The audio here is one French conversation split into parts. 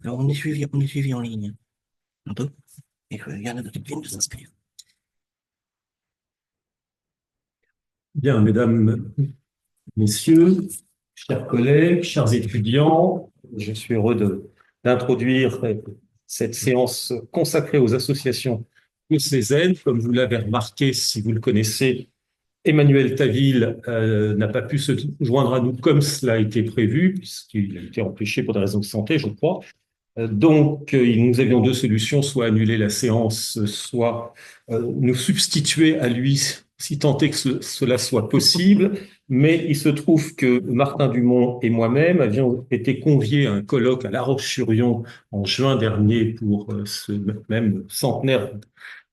Alors, on est suivi en ligne, un peu, et il y en a d'autres qui viennent de s'inscrire. Bien, mesdames, messieurs, chers collègues, chers étudiants, je suis heureux d'introduire cette séance consacrée aux associations diocésaines. Comme vous l'avez remarqué, si vous le connaissez, Emmanuel Taville n'a pas pu se joindre à nous comme cela a été prévu, puisqu'il a été empêché pour des raisons de santé, je crois. Nous avions deux solutions, soit annuler la séance, soit nous substituer à lui, si tant est que cela soit possible. Mais il se trouve que Martin Dumont et moi-même avions été conviés à un colloque à La Roche-sur-Yon en juin dernier pour ce même centenaire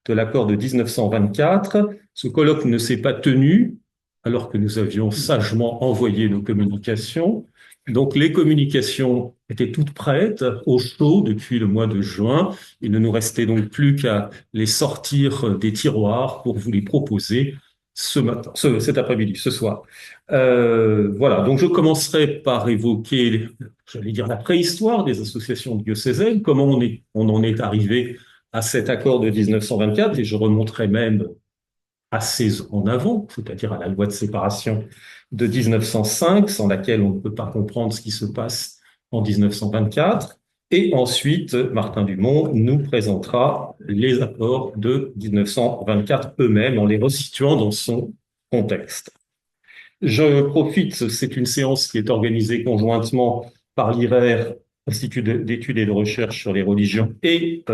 de l'accord de 1924. Ce colloque ne s'est pas tenu alors que nous avions sagement envoyé nos communications. Donc les communications étaient toutes prêtes, au chaud, depuis le mois de juin. Il ne nous restait donc plus qu'à les sortir des tiroirs pour vous les proposer ce matin, cet après-midi, ce soir. Voilà, donc je commencerai par évoquer, j'allais dire, la préhistoire des associations diocésaines, comment on en est arrivé à cet accord de 1924, et je remonterai même assez en avant, c'est-à-dire à la loi de séparation de 1905, sans laquelle on ne peut pas comprendre ce qui se passe en 1924. Et ensuite, Martin Dumont nous présentera les accords de 1924 eux-mêmes en les resituant dans son contexte. Je profite, c'est une séance qui est organisée conjointement par l'IRER, Institut d'études et de recherche sur les religions, et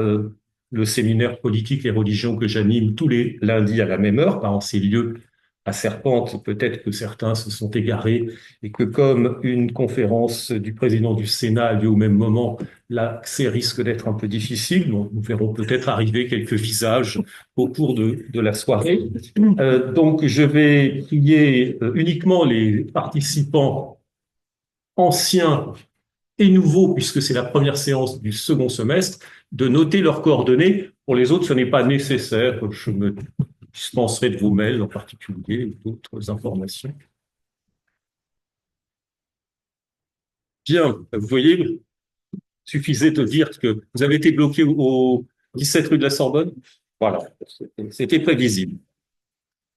le séminaire politique et religion que j'anime tous les lundis à la même heure, par en ces lieux à Serpente. Peut-être que certains se sont égarés et que comme une conférence du président du Sénat a lieu au même moment, l'accès risque d'être un peu difficile. Donc, nous verrons peut-être arriver quelques visages au cours de la soirée. Donc, je vais prier uniquement les participants anciens et nouveaux, puisque c'est la première séance du second semestre, de noter leurs coordonnées. Pour les autres, ce n'est pas nécessaire. Je me dispenserai de vos mails en particulier et d'autres informations. Bien, vous voyez, il suffisait de dire que vous avez été bloqué au 17 rue de la Sorbonne. Voilà, c'était prévisible.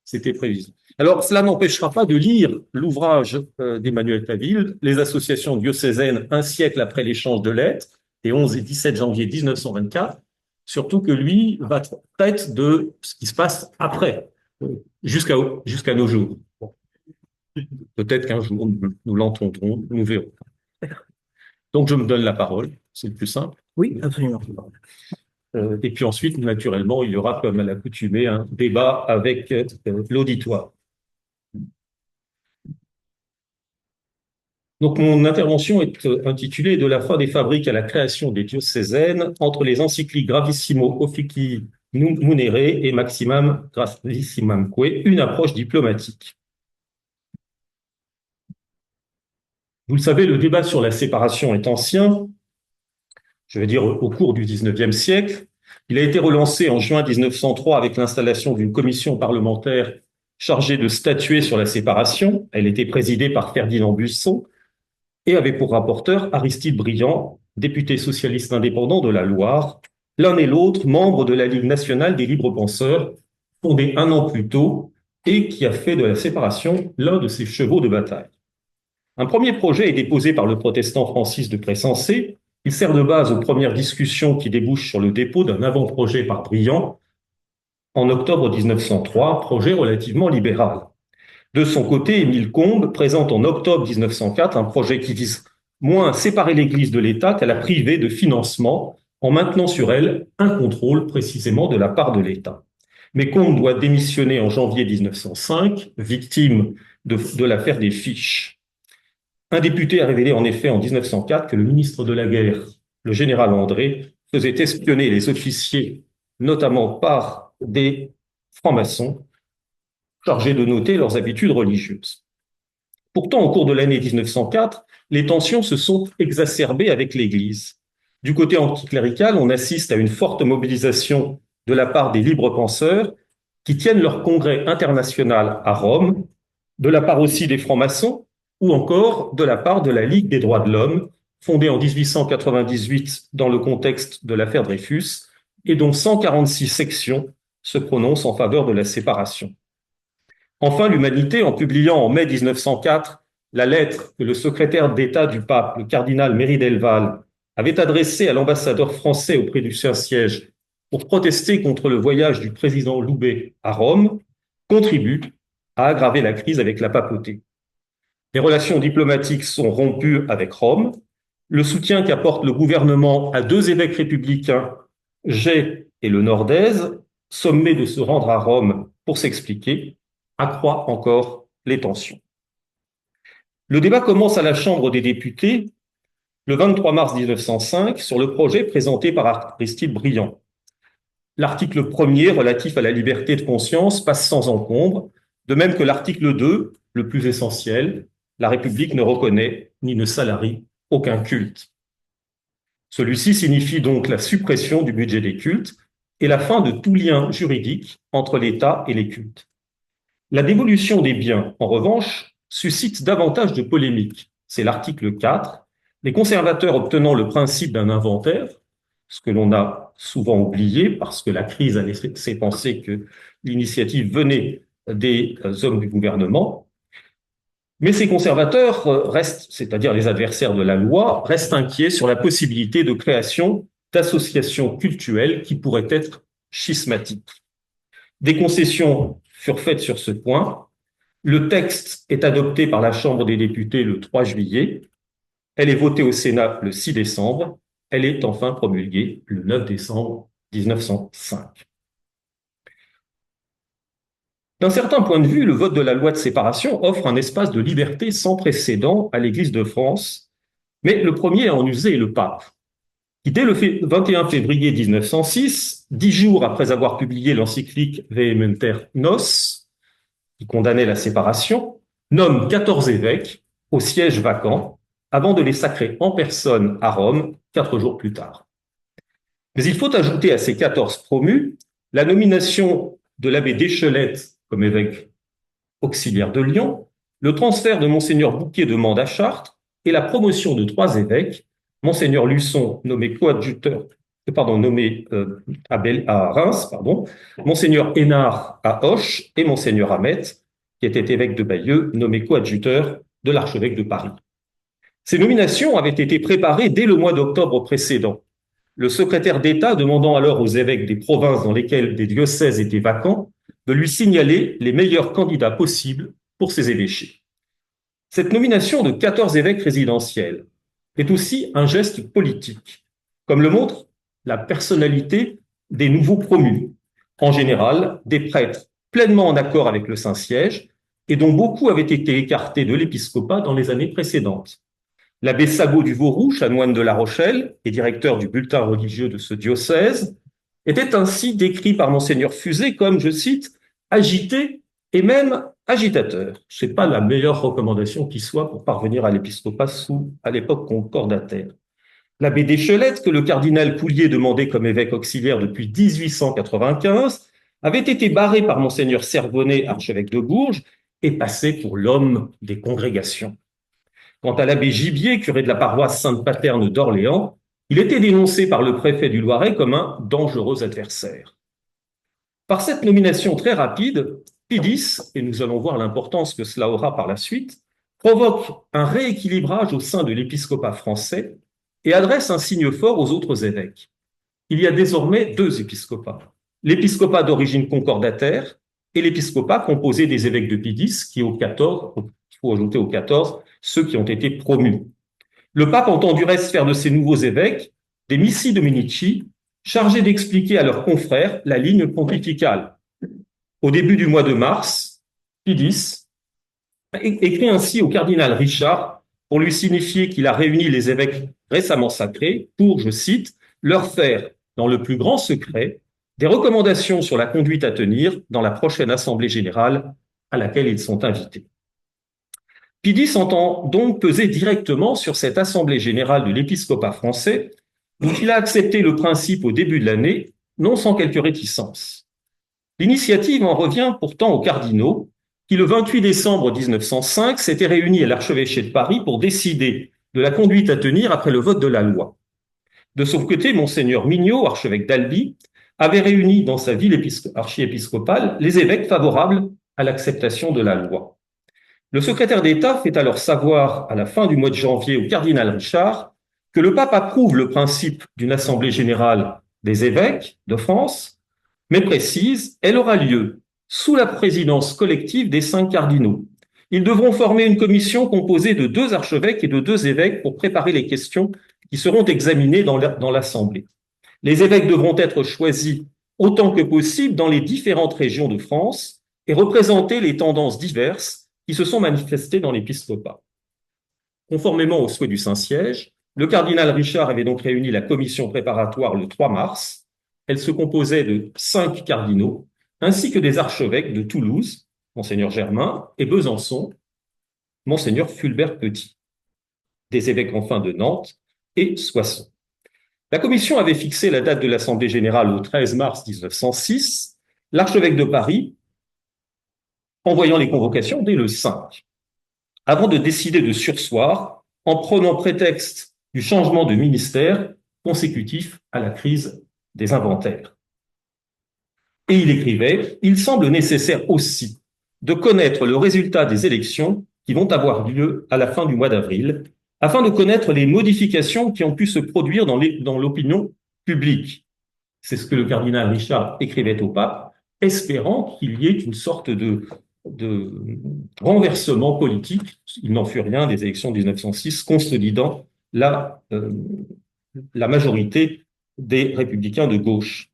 C'était prévisible. Alors, cela n'empêchera pas de lire l'ouvrage d'Emmanuel Taville, Les associations diocésaines, un siècle après l'échange de lettres, des 11 et 17 janvier 1924, surtout que lui va traiter de ce qui se passe après, jusqu'à nos jours. Bon, peut-être qu'un jour, nous l'entendrons, nous verrons. Donc, je me donne la parole, c'est le plus simple. Oui, absolument. Et puis ensuite, naturellement, il y aura, comme à l'accoutumée, un débat avec l'auditoire. Donc, mon intervention est intitulée De la fin des fabriques à la création des diocésaines, entre les encycliques Gravissimo Officii Munere et Maximam Gravissimamque, une approche diplomatique. Vous le savez, le débat sur la séparation est ancien, je veux dire au cours du XIXe siècle. Il a été relancé en juin 1903 avec l'installation d'une commission parlementaire chargée de statuer sur la séparation. Elle était présidée par Ferdinand Buisson et avait pour rapporteur Aristide Briand, député socialiste indépendant de la Loire, l'un et l'autre membres de la Ligue nationale des libres penseurs, fondée un an plus tôt et qui a fait de la séparation l'un de ses chevaux de bataille. Un premier projet est déposé par le protestant Francis de Pressensé. Il sert de base aux premières discussions qui débouchent sur le dépôt d'un avant-projet par Briand en octobre 1903, projet relativement libéral. De son côté, Émile Combes présente en octobre 1904 un projet qui vise moins à séparer l'Église de l'État qu'à la priver de financement en maintenant sur elle un contrôle précisément de la part de l'État. Mais Combes doit démissionner en janvier 1905, victime de l'affaire des fiches. Un député a révélé en effet en 1904 que le ministre de la Guerre, le général André, faisait espionner les officiers, notamment par des francs-maçons, chargés de noter leurs habitudes religieuses. Pourtant, au cours de l'année 1904, les tensions se sont exacerbées avec l'Église. Du côté anticlérical, on assiste à une forte mobilisation de la part des libres penseurs qui tiennent leur congrès international à Rome, de la part aussi des francs-maçons ou encore de la part de la Ligue des droits de l'homme, fondée en 1898 dans le contexte de l'affaire Dreyfus, et dont 146 sections se prononcent en faveur de la séparation. Enfin, l'Humanité, en publiant en mai 1904 la lettre que le secrétaire d'État du pape, le cardinal Méry Delval, avait adressée à l'ambassadeur français auprès du Saint-Siège pour protester contre le voyage du président Loubet à Rome, contribue à aggraver la crise avec la papauté. Les relations diplomatiques sont rompues avec Rome. Le soutien qu'apporte le gouvernement à deux évêques républicains, Jay et le Nordez, sommés de se rendre à Rome pour s'expliquer, accroît encore les tensions. Le débat commence à la Chambre des députés le 23 mars 1905 sur le projet présenté par Aristide Briand. L'article 1er relatif à la liberté de conscience passe sans encombre, de même que l'article 2, le plus essentiel, la République ne reconnaît ni ne salarie aucun culte. Celui-ci signifie donc la suppression du budget des cultes et la fin de tout lien juridique entre l'État et les cultes. La dévolution des biens, en revanche, suscite davantage de polémiques. C'est l'article 4, les conservateurs obtenant le principe d'un inventaire, ce que l'on a souvent oublié parce que la crise a laissé penser que l'initiative venait des hommes du gouvernement. Mais ces conservateurs restent, c'est-à-dire les adversaires de la loi, restent inquiets sur la possibilité de création d'associations cultuelles qui pourraient être schismatiques. Des concessions furent faites sur ce point. Le texte est adopté par la Chambre des députés le 3 juillet. Elle est votée au Sénat le 6 décembre. Elle est enfin promulguée le 9 décembre 1905. D'un certain point de vue, le vote de la loi de séparation offre un espace de liberté sans précédent à l'Église de France, mais le premier à en user est le pape, qui dès le 21 février 1906, 10 jours après avoir publié l'encyclique Vehementer Nos, qui condamnait la séparation, nomme 14 évêques au siège vacant avant de les sacrer en personne à Rome 4 jours plus tard. Mais il faut ajouter à ces 14 promus la nomination de l'abbé Deschelette comme évêque auxiliaire de Lyon, le transfert de Monseigneur Bouquet de Mende à Chartres et la promotion de 3 évêques, Monseigneur Luçon nommé coadjuteur, à Reims, Monseigneur Hénard à Auch et Monseigneur Hamet, qui était évêque de Bayeux, nommé coadjuteur de l'archevêque de Paris. Ces nominations avaient été préparées dès le mois d'octobre précédent, le secrétaire d'État demandant alors aux évêques des provinces dans lesquelles des diocèses étaient vacants de lui signaler les meilleurs candidats possibles pour ces évêchés. Cette nomination de 14 évêques résidentiels est aussi un geste politique, comme le montre la personnalité des nouveaux promus, en général des prêtres pleinement en accord avec le Saint-Siège et dont beaucoup avaient été écartés de l'épiscopat dans les années précédentes. L'abbé Sagot du Vauroux, chanoine de La Rochelle et directeur du bulletin religieux de ce diocèse, était ainsi décrit par Monseigneur Fusé comme, je cite, agité et même agitateur. Ce n'est pas la meilleure recommandation qui soit pour parvenir à l'épiscopat sous, à l'époque, concordataire. L'abbé Deschelette, que le cardinal Coulier demandait comme évêque auxiliaire depuis 1895, avait été barré par Monseigneur Servonnet, archevêque de Bourges, et passé pour l'homme des congrégations. Quant à l'abbé Gibier, curé de la paroisse Sainte-Paterne d'Orléans, il était dénoncé par le préfet du Loiret comme un dangereux adversaire. Par cette nomination très rapide, Pie X, et nous allons voir l'importance que cela aura par la suite, provoque un rééquilibrage au sein de l'épiscopat français et adresse un signe fort aux autres évêques. Il y a désormais 2 épiscopats, l'épiscopat d'origine concordataire et l'épiscopat composé des évêques de Pie X, qui au 14, il faut ajouter au 14, ceux qui ont été promus. Le pape entend du reste faire de ces nouveaux évêques des missi dominici, chargés d'expliquer à leurs confrères la ligne pontificale. Au début du mois de mars, Pie X écrit ainsi au cardinal Richard pour lui signifier qu'il a réuni les évêques récemment sacrés pour, je cite, leur faire, dans le plus grand secret, des recommandations sur la conduite à tenir dans la prochaine assemblée générale à laquelle ils sont invités. Pie X entend donc peser directement sur cette assemblée générale de l'épiscopat français, dont il a accepté le principe au début de l'année, non sans quelques réticences. L'initiative en revient pourtant aux cardinaux, qui le 28 décembre 1905 s'étaient réunis à l'archevêché de Paris pour décider de la conduite à tenir après le vote de la loi. De son côté, monseigneur Mignot, archevêque d'Albi, avait réuni dans sa ville archiépiscopale les évêques favorables à l'acceptation de la loi. Le secrétaire d'État fait alors savoir à la fin du mois de janvier au cardinal Richard que le pape approuve le principe d'une assemblée générale des évêques de France, mais précise, elle aura lieu sous la présidence collective des 5 cardinaux. Ils devront former une commission composée de 2 archevêques et de 2 évêques pour préparer les questions qui seront examinées dans l'Assemblée. Les évêques devront être choisis autant que possible dans les différentes régions de France et représenter les tendances diverses qui se sont manifestées dans l'épiscopat. Conformément au souhait du Saint-Siège, le cardinal Richard avait donc réuni la commission préparatoire le 3 mars. Elle se composait de 5 cardinaux, ainsi que des archevêques de Toulouse, monseigneur Germain, et Besançon, monseigneur Fulbert Petit, des évêques enfin de Nantes et Soissons. La commission avait fixé la date de l'Assemblée générale au 13 mars 1906, l'archevêque de Paris envoyant les convocations dès le 5, avant de décider de surseoir en prenant prétexte du changement de ministère consécutif à la crise des inventaires. Et il écrivait « Il semble nécessaire aussi de connaître le résultat des élections qui vont avoir lieu à la fin du mois d'avril, afin de connaître les modifications qui ont pu se produire dans l'opinion publique. » C'est ce que le cardinal Richard écrivait au pape, espérant qu'il y ait une sorte de renversement politique. Il n'en fut rien des élections de 1906, consolidant la majorité des républicains de gauche.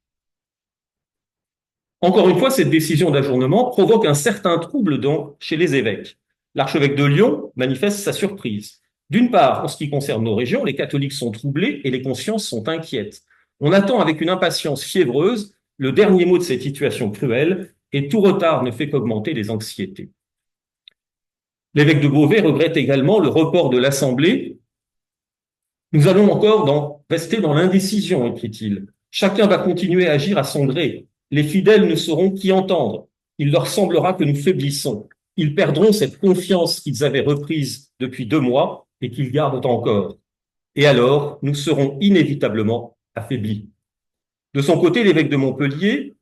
Encore une fois, cette décision d'ajournement provoque un certain trouble chez les évêques. L'archevêque de Lyon manifeste sa surprise. D'une part, en ce qui concerne nos régions, les catholiques sont troublés et les consciences sont inquiètes. On attend avec une impatience fiévreuse le dernier mot de cette situation cruelle et tout retard ne fait qu'augmenter les anxiétés. L'évêque de Beauvais regrette également le report de l'Assemblée. Nous allons encore rester dans l'indécision, écrit-il. Chacun va continuer à agir à son gré. Les fidèles ne sauront qu'y entendre. Il leur semblera que nous faiblissons. Ils perdront cette confiance qu'ils avaient reprise depuis 2 mois et qu'ils gardent encore. Et alors, nous serons inévitablement affaiblis. De son côté, l'évêque de Montpellier,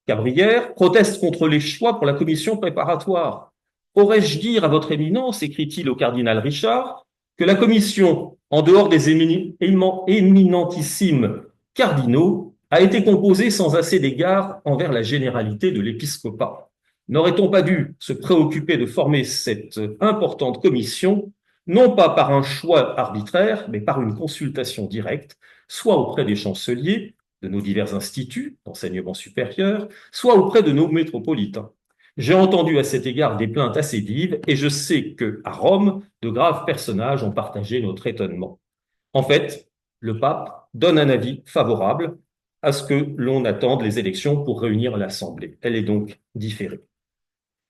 Cabrières, proteste contre les choix pour la commission préparatoire. Aurais-je dire à votre éminence, écrit-il au cardinal Richard, que la commission, en dehors des éminentissimes cardinaux, a été composée sans assez d'égard envers la généralité de l'épiscopat. N'aurait-on pas dû se préoccuper de former cette importante commission, non pas par un choix arbitraire, mais par une consultation directe, soit auprès des chanceliers, de nos divers instituts d'enseignement supérieur, soit auprès de nos métropolitains. J'ai entendu à cet égard des plaintes assez vives et je sais que, à Rome, de graves personnages ont partagé notre étonnement. En fait, le pape donne un avis favorable à ce que l'on attende les élections pour réunir l'Assemblée. Elle est donc différée.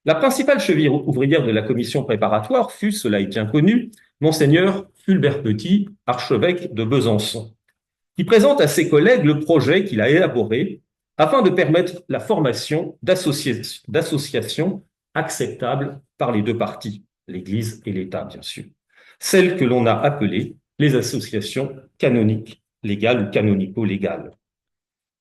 La principale cheville ouvrière de la commission préparatoire fut, cela est bien connu, monseigneur Fulbert Petit, archevêque de Besançon, qui présente à ses collègues le projet qu'il a élaboré afin de permettre la formation d'associations acceptables par les 2 parties, l'Église et l'État, bien sûr, celles que l'on a appelées les associations canoniques légales ou canonico-légales.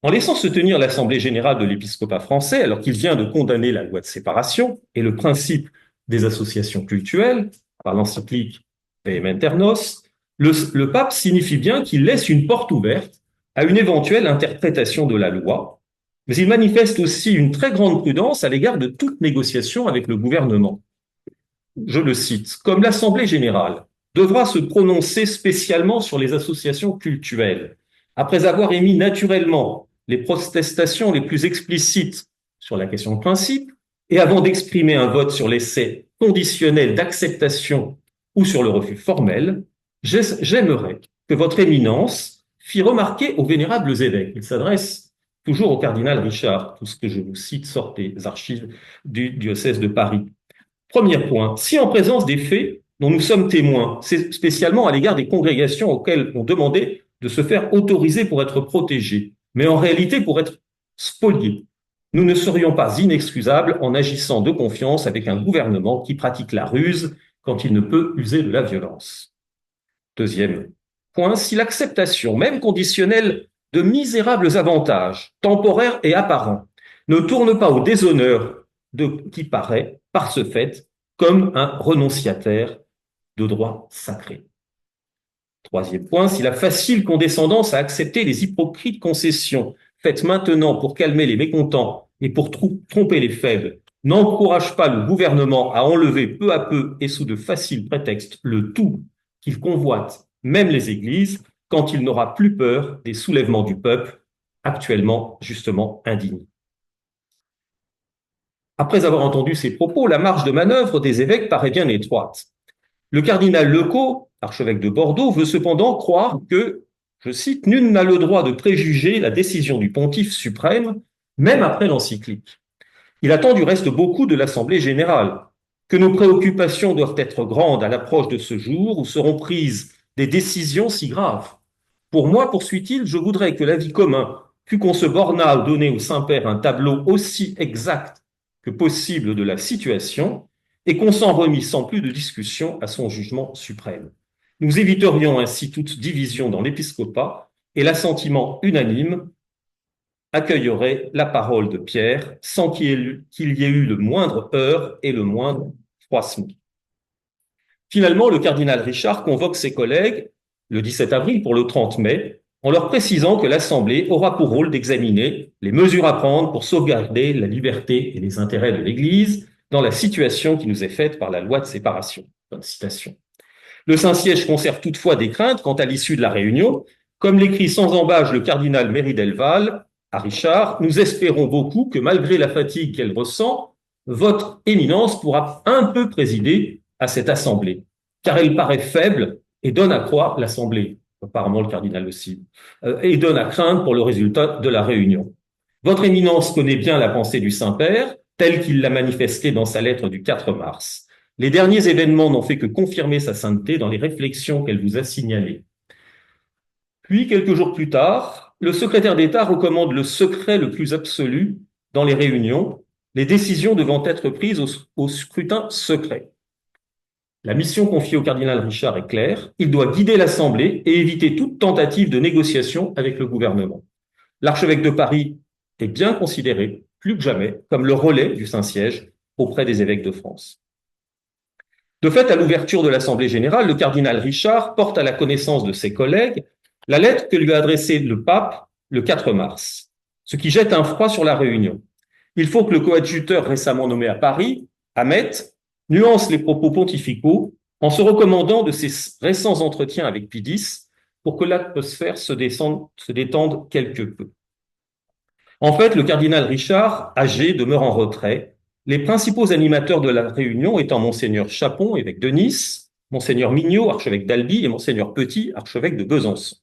En laissant se tenir l'Assemblée générale de l'épiscopat français, alors qu'il vient de condamner la loi de séparation et le principe des associations cultuelles, par l'encyclique Vehementernos, le pape signifie bien qu'il laisse une porte ouverte à une éventuelle interprétation de la loi, mais il manifeste aussi une très grande prudence à l'égard de toute négociation avec le gouvernement. Je le cite, « Comme l'Assemblée générale devra se prononcer spécialement sur les associations cultuelles, après avoir émis naturellement les protestations les plus explicites sur la question de principe, et avant d'exprimer un vote sur l'essai conditionnel d'acceptation ou sur le refus formel, j'aimerais que votre éminence fit remarquer aux vénérables évêques. » Il s'adresse toujours au cardinal Richard. Tout ce que je vous cite sort des archives du diocèse de Paris. Premier point, si en présence des faits dont nous sommes témoins, c'est spécialement à l'égard des congrégations auxquelles on demandait de se faire autoriser pour être protégés, mais en réalité pour être spoliés, nous ne serions pas inexcusables en agissant de confiance avec un gouvernement qui pratique la ruse quand il ne peut user de la violence. Deuxième point, si l'acceptation, même conditionnelle, de misérables avantages, temporaires et apparents, ne tourne pas au déshonneur de qui paraît, par ce fait, comme un renonciataire de droits sacrés. Troisième point, si la facile condescendance à accepter les hypocrites concessions faites maintenant pour calmer les mécontents et pour tromper les faibles n'encourage pas le gouvernement à enlever peu à peu et sous de faciles prétextes le tout qu'il convoite, même les églises, quand il n'aura plus peur des soulèvements du peuple, actuellement justement indignes. Après avoir entendu ces propos, la marge de manœuvre des évêques paraît bien étroite. Le cardinal Lecot, archevêque de Bordeaux, veut cependant croire que, je cite, « Nul n'a le droit de préjuger la décision du pontife suprême, même après l'encyclique. Il attend du reste beaucoup de l'Assemblée générale, que nos préoccupations doivent être grandes à l'approche de ce jour où seront prises des décisions si graves. Pour moi, poursuit-il, je voudrais que l'avis commun, fût qu'on se bornât à donner au Saint-Père un tableau aussi exact que possible de la situation, et qu'on s'en remît sans plus de discussion à son jugement suprême. Nous éviterions ainsi toute division dans l'épiscopat, et l'assentiment unanime accueillerait la parole de Pierre sans qu'il y ait eu le moindre heurt et le moindre froissement. » Finalement, le cardinal Richard convoque ses collègues le 17 avril pour le 30 mai, en leur précisant que l'Assemblée aura pour rôle d'examiner les mesures à prendre pour sauvegarder la liberté et les intérêts de l'Église dans la situation qui nous est faite par la loi de séparation. Fin de citation. Le Saint-Siège conserve toutefois des craintes quant à l'issue de la réunion. Comme l'écrit sans embâche le cardinal Méry-Delval à Richard, nous espérons beaucoup que malgré la fatigue qu'elle ressent, votre éminence pourra un peu présider à cette assemblée, car elle paraît faible et donne à croire l'assemblée, apparemment le cardinal aussi, et donne à craindre pour le résultat de la réunion. Votre éminence connaît bien la pensée du Saint-Père, telle qu'il l'a manifestée dans sa lettre du 4 mars. Les derniers événements n'ont fait que confirmer sa sainteté dans les réflexions qu'elle vous a signalées. Puis, quelques jours plus tard, le secrétaire d'État recommande le secret le plus absolu dans les réunions, les décisions devant être prises au scrutin secret. La mission confiée au cardinal Richard est claire. Il doit guider l'Assemblée et éviter toute tentative de négociation avec le gouvernement. L'archevêque de Paris est bien considéré, plus que jamais, comme le relais du Saint-Siège auprès des évêques de France. De fait, à l'ouverture de l'Assemblée générale, le cardinal Richard porte à la connaissance de ses collègues la lettre que lui a adressée le pape le 4 mars, ce qui jette un froid sur la réunion. Il faut que le coadjuteur récemment nommé à Paris, Hamet, nuance les propos pontificaux en se recommandant de ses récents entretiens avec Pie X pour que l'atmosphère se détende quelque peu. En fait, le cardinal Richard, âgé, demeure en retrait, les principaux animateurs de la réunion étant Monseigneur Chapon, évêque de Nice, Monseigneur Mignot, archevêque d'Albi, et Monseigneur Petit, archevêque de Besançon.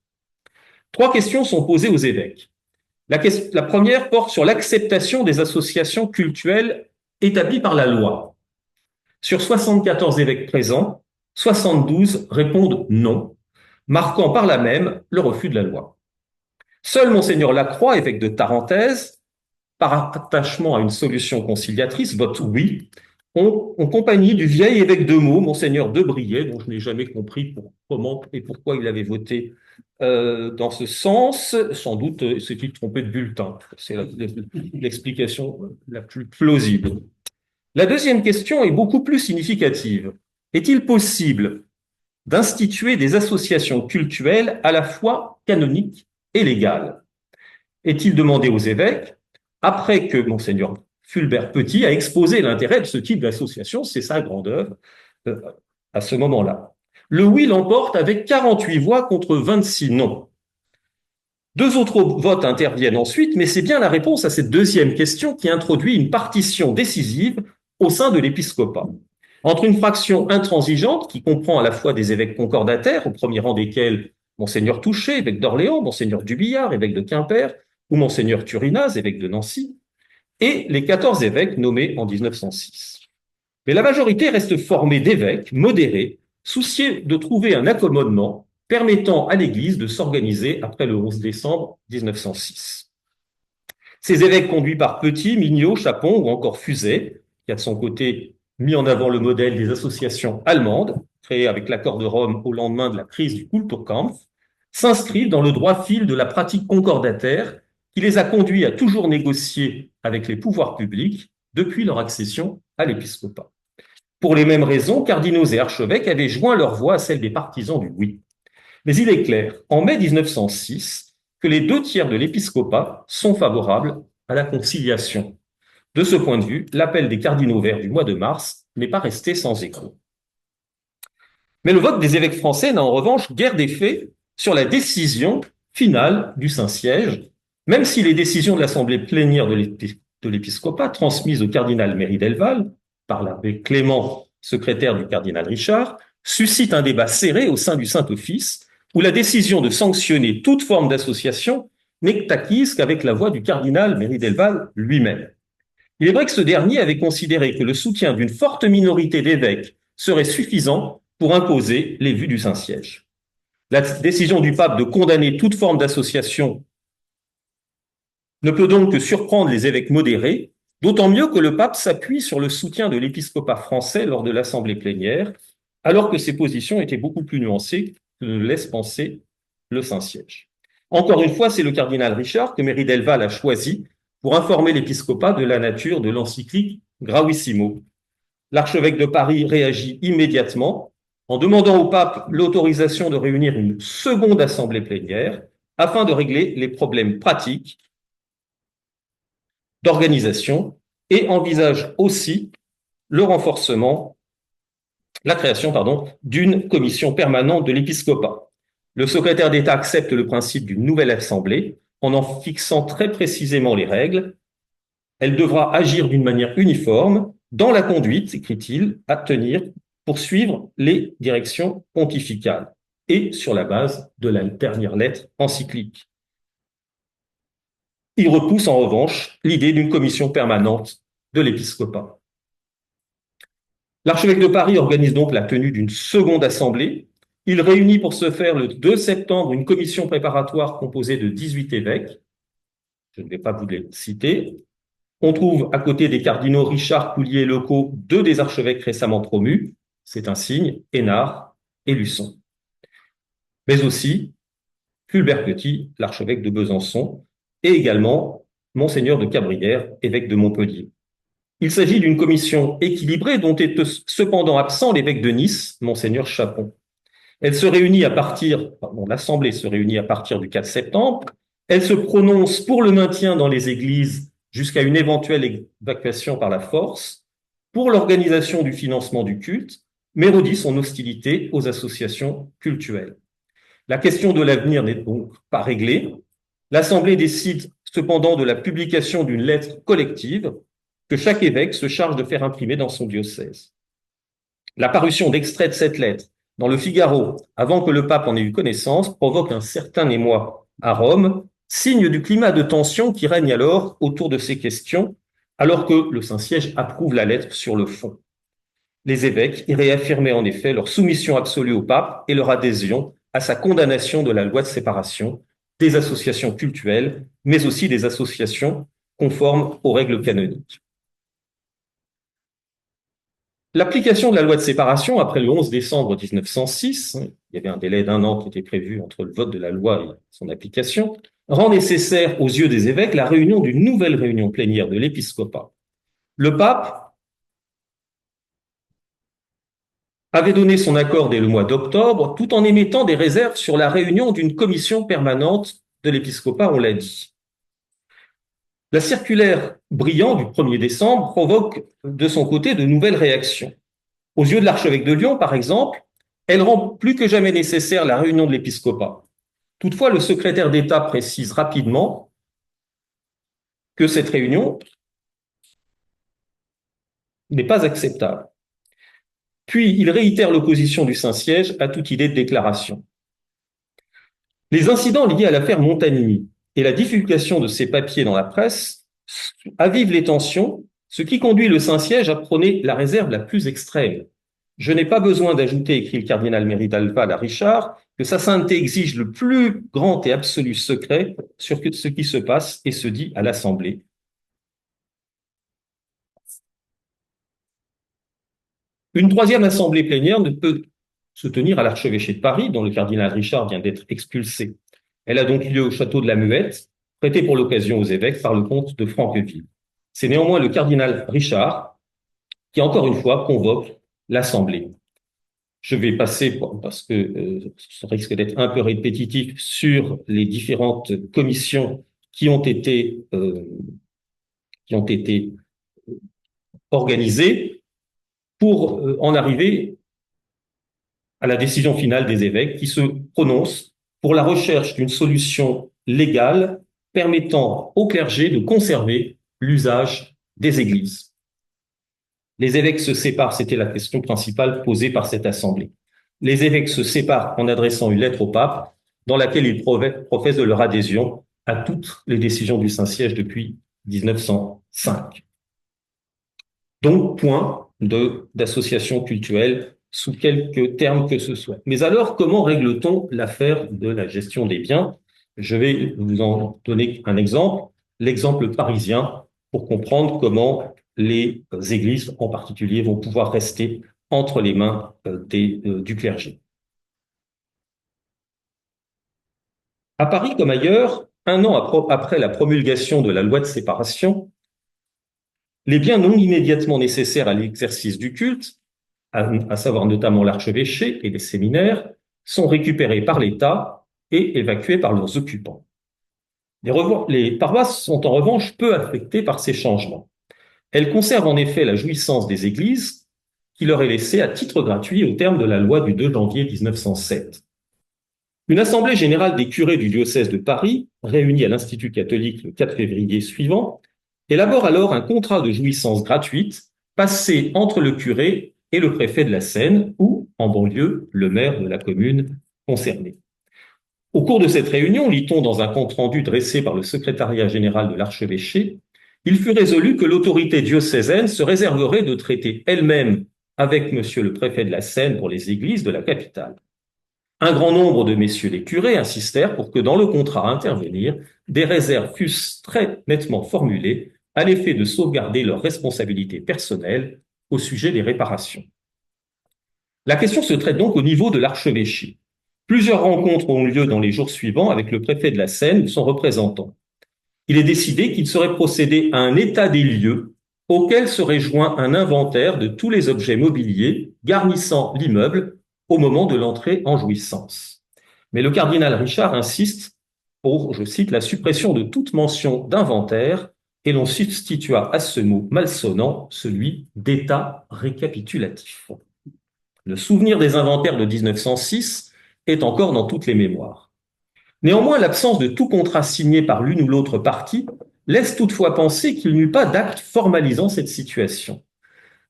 3 questions sont posées aux évêques. La première porte sur l'acceptation des associations cultuelles établies par la loi. Sur 74 évêques présents, 72 répondent non, marquant par là même le refus de la loi. Seul Monseigneur Lacroix, évêque de Tarentaise, par attachement à une solution conciliatrice, vote oui, en compagnie du vieil évêque de Meaux, Monseigneur Debrier, dont je n'ai jamais compris comment et pourquoi il avait voté dans ce sens. Sans doute s'est-il trompé de bulletin. C'est l'explication la plus plausible. La deuxième question est beaucoup plus significative. Est-il possible d'instituer des associations cultuelles à la fois canoniques et légales? Est-il demandé aux évêques, après que Monseigneur Fulbert Petit a exposé l'intérêt de ce type d'association, c'est sa grande œuvre, à ce moment-là. Le oui l'emporte avec 48 voix contre 26 non. 2 autres votes interviennent ensuite, mais c'est bien la réponse à cette deuxième question qui introduit une partition décisive au sein de l'épiscopat. Entre une fraction intransigeante, qui comprend à la fois des évêques concordataires, au premier rang desquels Monseigneur Touché, évêque d'Orléans, Monseigneur Dubillard, évêque de Quimper, ou Monseigneur Turinaz, évêque de Nancy, et les 14 évêques nommés en 1906. Mais la majorité reste formée d'évêques modérés, soucieux de trouver un accommodement permettant à l'Église de s'organiser après le 11 décembre 1906. Ces évêques conduits par Petit, Mignot, Chapon ou encore Fuset, qui a de son côté mis en avant le modèle des associations allemandes, créées avec l'accord de Rome au lendemain de la crise du Kulturkampf, s'inscrivent dans le droit fil de la pratique concordataire qui les a conduits à toujours négocier avec les pouvoirs publics depuis leur accession à l'épiscopat. Pour les mêmes raisons, cardinaux et archevêques avaient joint leur voix à celle des partisans du oui. Mais il est clair, en mai 1906, que les 2 tiers de l'épiscopat sont favorables à la conciliation. De ce point de vue, l'appel des cardinaux verts du mois de mars n'est pas resté sans écho. Mais le vote des évêques français n'a en revanche guère d'effet sur la décision finale du Saint-Siège, même si les décisions de l'Assemblée plénière de l'épiscopat transmises au cardinal Méry Delval par l'abbé Clément, secrétaire du cardinal Richard, suscitent un débat serré au sein du Saint-Office, où la décision de sanctionner toute forme d'association n'est acquise qu'avec la voix du cardinal Méry Delval lui-même. Il est vrai que ce dernier avait considéré que le soutien d'une forte minorité d'évêques serait suffisant pour imposer les vues du Saint-Siège. La décision du pape de condamner toute forme d'association ne peut donc que surprendre les évêques modérés, d'autant mieux que le pape s'appuie sur le soutien de l'épiscopat français lors de l'assemblée plénière, alors que ses positions étaient beaucoup plus nuancées que ne laisse penser le Saint-Siège. Encore une fois, c'est le cardinal Richard que Méry Delval a choisi pour informer l'épiscopat de la nature de l'encyclique Gravissimo. L'archevêque de Paris réagit immédiatement en demandant au pape l'autorisation de réunir une seconde assemblée plénière afin de régler les problèmes pratiques d'organisation et envisage aussi le renforcement, la création, d'une commission permanente de l'épiscopat. Le secrétaire d'État accepte le principe d'une nouvelle assemblée en fixant très précisément les règles. Elle devra agir d'une manière uniforme dans la conduite, écrit-il, à tenir pour suivre les directions pontificales et sur la base de la dernière lettre encyclique. Il repousse en revanche l'idée d'une commission permanente de l'épiscopat. L'archevêque de Paris organise donc la tenue d'une seconde assemblée. Il réunit pour ce faire le 2 septembre une commission préparatoire composée de 18 évêques. Je ne vais pas vous les citer. On trouve à côté des cardinaux Richard, Poulier et Lecot 2 des archevêques récemment promus. C'est un signe, Hénard et Luçon. Mais aussi Fulbert Petit, l'archevêque de Besançon, et également Monseigneur de Cabrières, évêque de Montpellier. Il s'agit d'une commission équilibrée dont est cependant absent l'évêque de Nice, Monseigneur Chapon. L'Assemblée se réunit à partir du 4 septembre. Elle se prononce pour le maintien dans les églises jusqu'à une éventuelle évacuation par la force, pour l'organisation du financement du culte, mais redit son hostilité aux associations cultuelles. La question de l'avenir n'est donc pas réglée. L'Assemblée décide cependant de la publication d'une lettre collective que chaque évêque se charge de faire imprimer dans son diocèse. La parution d'extraits de cette lettre dans le Figaro, avant que le pape en ait eu connaissance, provoque un certain émoi à Rome, signe du climat de tension qui règne alors autour de ces questions, alors que le Saint-Siège approuve la lettre sur le fond. Les évêques y réaffirmaient en effet leur soumission absolue au pape et leur adhésion à sa condamnation de la loi de séparation des associations cultuelles, mais aussi des associations conformes aux règles canoniques. L'application de la loi de séparation après le 11 décembre 1906, il y avait un délai d'1 an qui était prévu entre le vote de la loi et son application, rend nécessaire aux yeux des évêques la réunion d'une nouvelle réunion plénière de l'épiscopat. Le pape avait donné son accord dès le mois d'octobre, tout en émettant des réserves sur la réunion d'une commission permanente de l'épiscopat, on l'a dit. La circulaire Briand du 1er décembre provoque de son côté de nouvelles réactions. Aux yeux de l'archevêque de Lyon, par exemple, elle rend plus que jamais nécessaire la réunion de l'épiscopat. Toutefois, le secrétaire d'État précise rapidement que cette réunion n'est pas acceptable. Puis, il réitère l'opposition du Saint-Siège à toute idée de déclaration. Les incidents liés à l'affaire Montanini et la divulgation de ces papiers dans la presse avivent les tensions, ce qui conduit le Saint-Siège à prôner la réserve la plus extrême. Je n'ai pas besoin d'ajouter, écrit le cardinal Méry Delval à Richard, que sa sainteté exige le plus grand et absolu secret sur ce qui se passe et se dit à l'Assemblée. Une troisième assemblée plénière ne peut se tenir à l'archevêché de Paris, dont le cardinal Richard vient d'être expulsé. Elle a donc lieu au château de la Muette, prêté pour l'occasion aux évêques par le comte de Franqueville. C'est néanmoins le cardinal Richard qui, encore une fois, convoque l'assemblée. Je vais passer, parce que ça risque d'être un peu répétitif, sur les différentes commissions qui ont été organisées pour en arriver à la décision finale des évêques qui se prononcent pour la recherche d'une solution légale permettant au clergé de conserver l'usage des églises. Les évêques se séparent, c'était la question principale posée par cette assemblée. Les évêques se séparent en adressant une lettre au pape dans laquelle ils professent de leur adhésion à toutes les décisions du Saint-Siège depuis 1905. Donc, point d'association cultuelle sous quelques termes que ce soit. Mais alors, comment règle-t-on l'affaire de la gestion des biens? Je vais vous en donner un exemple, l'exemple parisien, pour comprendre comment les églises en particulier vont pouvoir rester entre les mains du clergé. À Paris comme ailleurs, un an après la promulgation de la loi de séparation, les biens non immédiatement nécessaires à l'exercice du culte, à savoir notamment l'archevêché et les séminaires, sont récupérés par l'État et évacués par leurs occupants. Les paroisses sont en revanche peu affectées par ces changements. Elles conservent en effet la jouissance des églises qui leur est laissée à titre gratuit au terme de la loi du 2 janvier 1907. Une assemblée générale des curés du diocèse de Paris, réunie à l'Institut catholique le 4 février suivant, élabore alors un contrat de jouissance gratuite passé entre le curé et le préfet de la Seine ou, en banlieue, le maire de la commune concernée. Au cours de cette réunion, lit-on dans un compte-rendu dressé par le secrétariat général de l'archevêché, il fut résolu que l'autorité diocésaine se réserverait de traiter elle-même avec monsieur le préfet de la Seine pour les églises de la capitale. Un grand nombre de messieurs les curés insistèrent pour que dans le contrat à intervenir, des réserves fussent très nettement formulées à l'effet de sauvegarder leurs responsabilités personnelles au sujet des réparations. La question se traite donc au niveau de l'archevêché. Plusieurs rencontres ont eu lieu dans les jours suivants avec le préfet de la Seine ou son représentant. Il est décidé qu'il serait procédé à un état des lieux auquel serait joint un inventaire de tous les objets mobiliers garnissant l'immeuble au moment de l'entrée en jouissance. Mais le cardinal Richard insiste pour, je cite, la suppression de toute mention d'inventaire et l'on substitua à ce mot malsonnant celui d'état récapitulatif. Le souvenir des inventaires de 1906 est encore dans toutes les mémoires. Néanmoins, l'absence de tout contrat signé par l'une ou l'autre partie laisse toutefois penser qu'il n'y eut pas d'acte formalisant cette situation.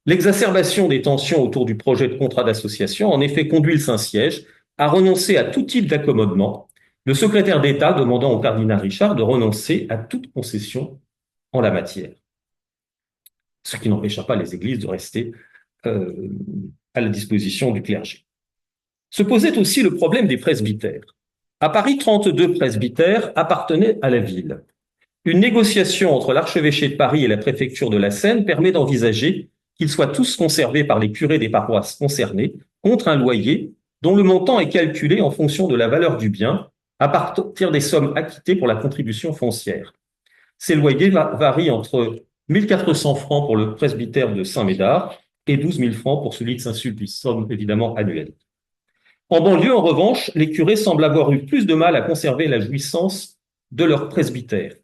L'exacerbation des tensions autour du projet de contrat d'association a en effet conduit le Saint-Siège à renoncer à tout type d'accommodement, le secrétaire d'État demandant au cardinal Richard de renoncer à toute concession en la matière. Ce qui n'empêcha pas les églises de rester à la disposition du clergé. Se posait aussi le problème des presbytères. À Paris, 32 presbytères appartenaient à la ville. Une négociation entre l'archevêché de Paris et la préfecture de la Seine permet d'envisager qu'ils soient tous conservés par les curés des paroisses concernées contre un loyer dont le montant est calculé en fonction de la valeur du bien à partir des sommes acquittées pour la contribution foncière. Ces loyers varient entre 1 400 francs pour le presbytère de Saint-Médard et 12 000 francs pour celui de Saint-Sulpice, somme évidemment annuelle. En banlieue, en revanche, les curés semblent avoir eu plus de mal à conserver la jouissance de leur presbytère.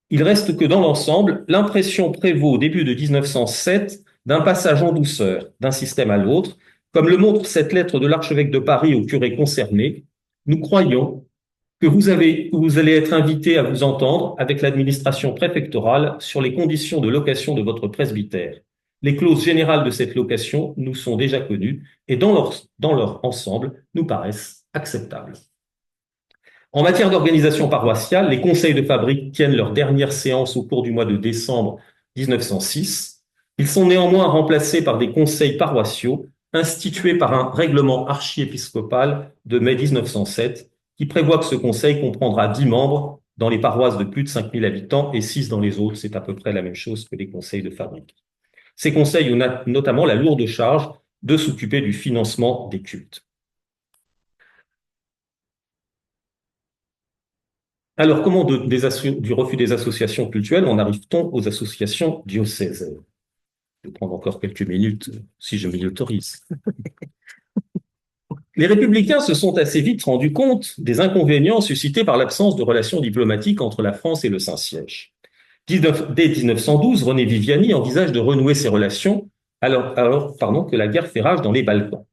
Il reste que dans l'ensemble, l'impression prévaut au début de 1907 d'un passage en douceur d'un système à l'autre, comme le montre cette lettre de l'archevêque de Paris aux curés concernés. Nous croyons que vous allez être invités à vous entendre avec l'administration préfectorale sur les conditions de location de votre presbytère. Les clauses générales de cette location nous sont déjà connues et dans leur ensemble nous paraissent acceptables. En matière d'organisation paroissiale, les conseils de fabrique tiennent leur dernière séance au cours du mois de décembre 1906. Ils sont néanmoins remplacés par des conseils paroissiaux institués par un règlement archiépiscopal de mai 1907 qui prévoit que ce conseil comprendra 10 membres dans les paroisses de plus de 5 000 habitants et 6 dans les autres. C'est à peu près la même chose que les conseils de fabrique. Ces conseils ont notamment la lourde charge de s'occuper du financement des cultes. Alors, comment du refus des associations cultuelles en arrive-t-on aux associations diocésaines? Je vais prendre encore quelques minutes, si je m'y autorise. Les républicains se sont assez vite rendus compte des inconvénients suscités par l'absence de relations diplomatiques entre la France et le Saint-Siège. Dès 1912, René Viviani envisage de renouer ces relations alors que la guerre fait rage dans les Balkans.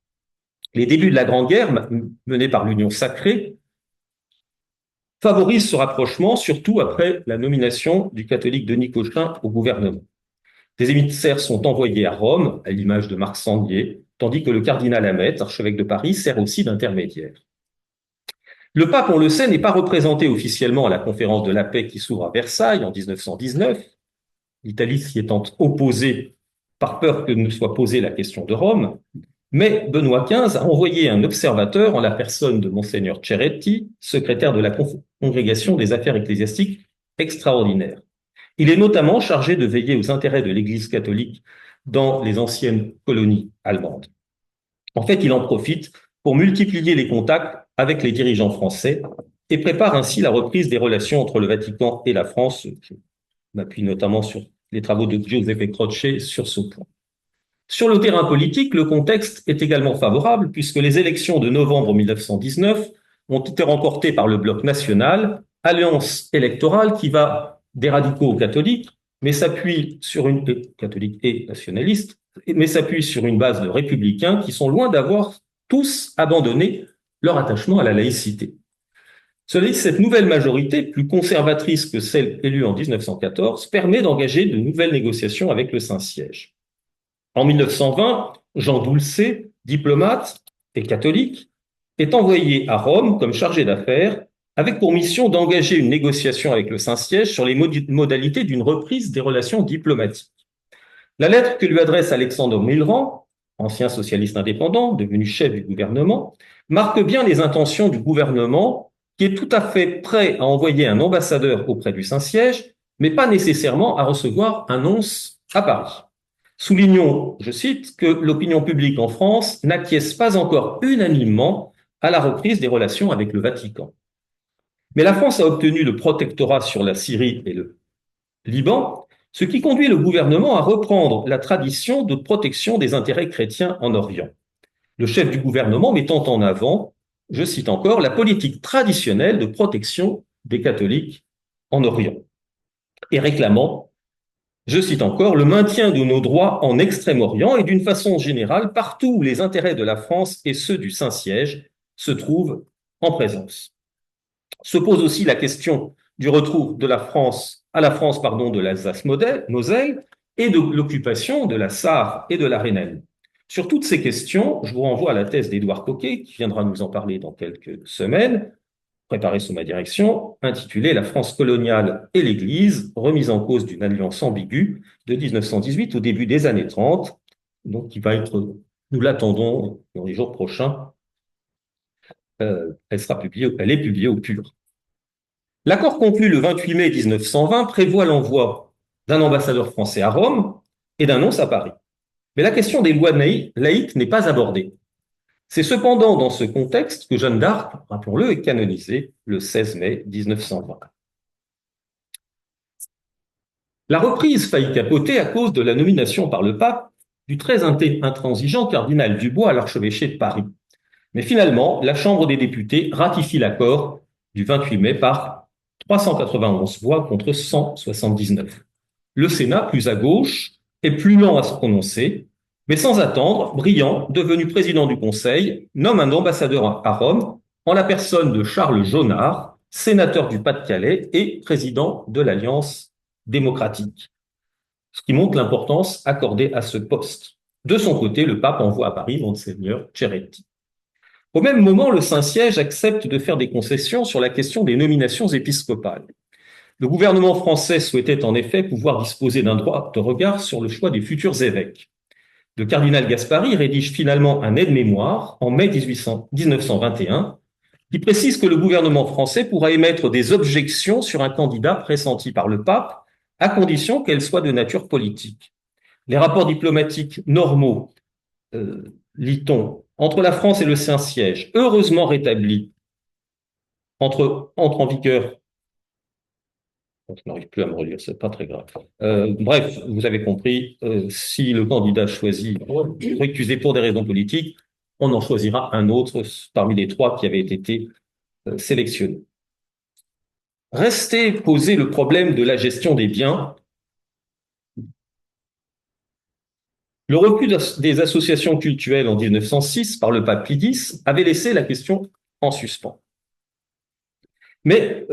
Les débuts de la Grande Guerre, menée par l'Union sacrée, favorisent ce rapprochement, surtout après la nomination du catholique Denis Cochin au gouvernement. Des émissaires sont envoyés à Rome, à l'image de Marc Sandier, tandis que le cardinal Hamet, archevêque de Paris, sert aussi d'intermédiaire. Le pape, on le sait, n'est pas représenté officiellement à la conférence de la paix qui s'ouvre à Versailles en 1919, l'Italie s'y étant opposée par peur que ne soit posée la question de Rome, mais Benoît XV a envoyé un observateur en la personne de Monseigneur Ceretti, secrétaire de la Congrégation des affaires ecclésiastiques extraordinaires. Il est notamment chargé de veiller aux intérêts de l'Église catholique dans les anciennes colonies allemandes. En fait, il en profite pour multiplier les contacts avec les dirigeants français et prépare ainsi la reprise des relations entre le Vatican et la France. Je m'appuie notamment sur les travaux de Giuseppe Croce sur ce point. Sur le terrain politique, le contexte est également favorable puisque les élections de novembre 1919 ont été remportées par le bloc national, alliance électorale qui va des radicaux aux catholiques, mais s'appuie sur une catholique et nationaliste, mais s'appuie sur une base de républicains qui sont loin d'avoir tous abandonné leur attachement à la laïcité. Cela dit, cette nouvelle majorité, plus conservatrice que celle élue en 1914, permet d'engager de nouvelles négociations avec le Saint-Siège. En 1920, Jean Doulcet, diplomate et catholique, est envoyé à Rome comme chargé d'affaires avec pour mission d'engager une négociation avec le Saint-Siège sur les modalités d'une reprise des relations diplomatiques. La lettre que lui adresse Alexandre Millerand, ancien socialiste indépendant, devenu chef du gouvernement, marque bien les intentions du gouvernement qui est tout à fait prêt à envoyer un ambassadeur auprès du Saint-Siège, mais pas nécessairement à recevoir un nonce à Paris. Soulignons, je cite, que l'opinion publique en France n'acquiesce pas encore unanimement à la reprise des relations avec le Vatican. Mais la France a obtenu le protectorat sur la Syrie et le Liban, ce qui conduit le gouvernement à reprendre la tradition de protection des intérêts chrétiens en Orient. Le chef du gouvernement mettant en avant, je cite encore, la politique traditionnelle de protection des catholiques en Orient et réclamant, je cite encore, le maintien de nos droits en Extrême-Orient et d'une façon générale partout où les intérêts de la France et ceux du Saint-Siège se trouvent en présence. Se pose aussi la question du retour de la France de l'Alsace-Moselle et de l'occupation de la Sarre et de la Rhénanie. Sur toutes ces questions, je vous renvoie à la thèse d'Édouard Coquet, qui viendra nous en parler dans quelques semaines, préparée sous ma direction, intitulée La France coloniale et l'Église, remise en cause d'une alliance ambiguë de 1918 au début des années 30, donc qui va être, nous l'attendons dans les jours prochains, elle est publiée au PUR. L'accord conclu le 28 mai 1920 prévoit l'envoi d'un ambassadeur français à Rome et d'un nonce à Paris. Mais la question des lois laïques n'est pas abordée. C'est cependant dans ce contexte que Jeanne d'Arc, rappelons-le, est canonisée le 16 mai 1920. La reprise faillit capoter à cause de la nomination par le pape du très intransigeant cardinal Dubois à l'archevêché de Paris. Mais finalement, la Chambre des députés ratifie l'accord du 28 mai par 391 voix contre 179. Le Sénat, plus à gauche, est plus lent à se prononcer, mais sans attendre, Briand, devenu président du Conseil, nomme un ambassadeur à Rome en la personne de Charles Jaunard, sénateur du Pas-de-Calais et président de l'Alliance démocratique, ce qui montre l'importance accordée à ce poste. De son côté, le pape envoie à Paris Monseigneur Ceretti. Au même moment, le Saint-Siège accepte de faire des concessions sur la question des nominations épiscopales. Le gouvernement français souhaitait en effet pouvoir disposer d'un droit de regard sur le choix des futurs évêques. Le cardinal Gasparri rédige finalement un aide-mémoire en mai 1921 qui précise que le gouvernement français pourra émettre des objections sur un candidat pressenti par le pape à condition qu'elles soient de nature politique. Les rapports diplomatiques normaux, lit-on, entre la France et le Saint-Siège, heureusement rétablis, entrent en vigueur. Je n'arrive plus à me relire, c'est pas très grave. Bref, vous avez compris, si le candidat choisit récusé pour des raisons politiques, on en choisira un autre parmi les trois qui avaient été sélectionnés. Restait posé le problème de la gestion des biens. Le refus des associations cultuelles en 1906 par le pape Pie X avait laissé la question en suspens. Mais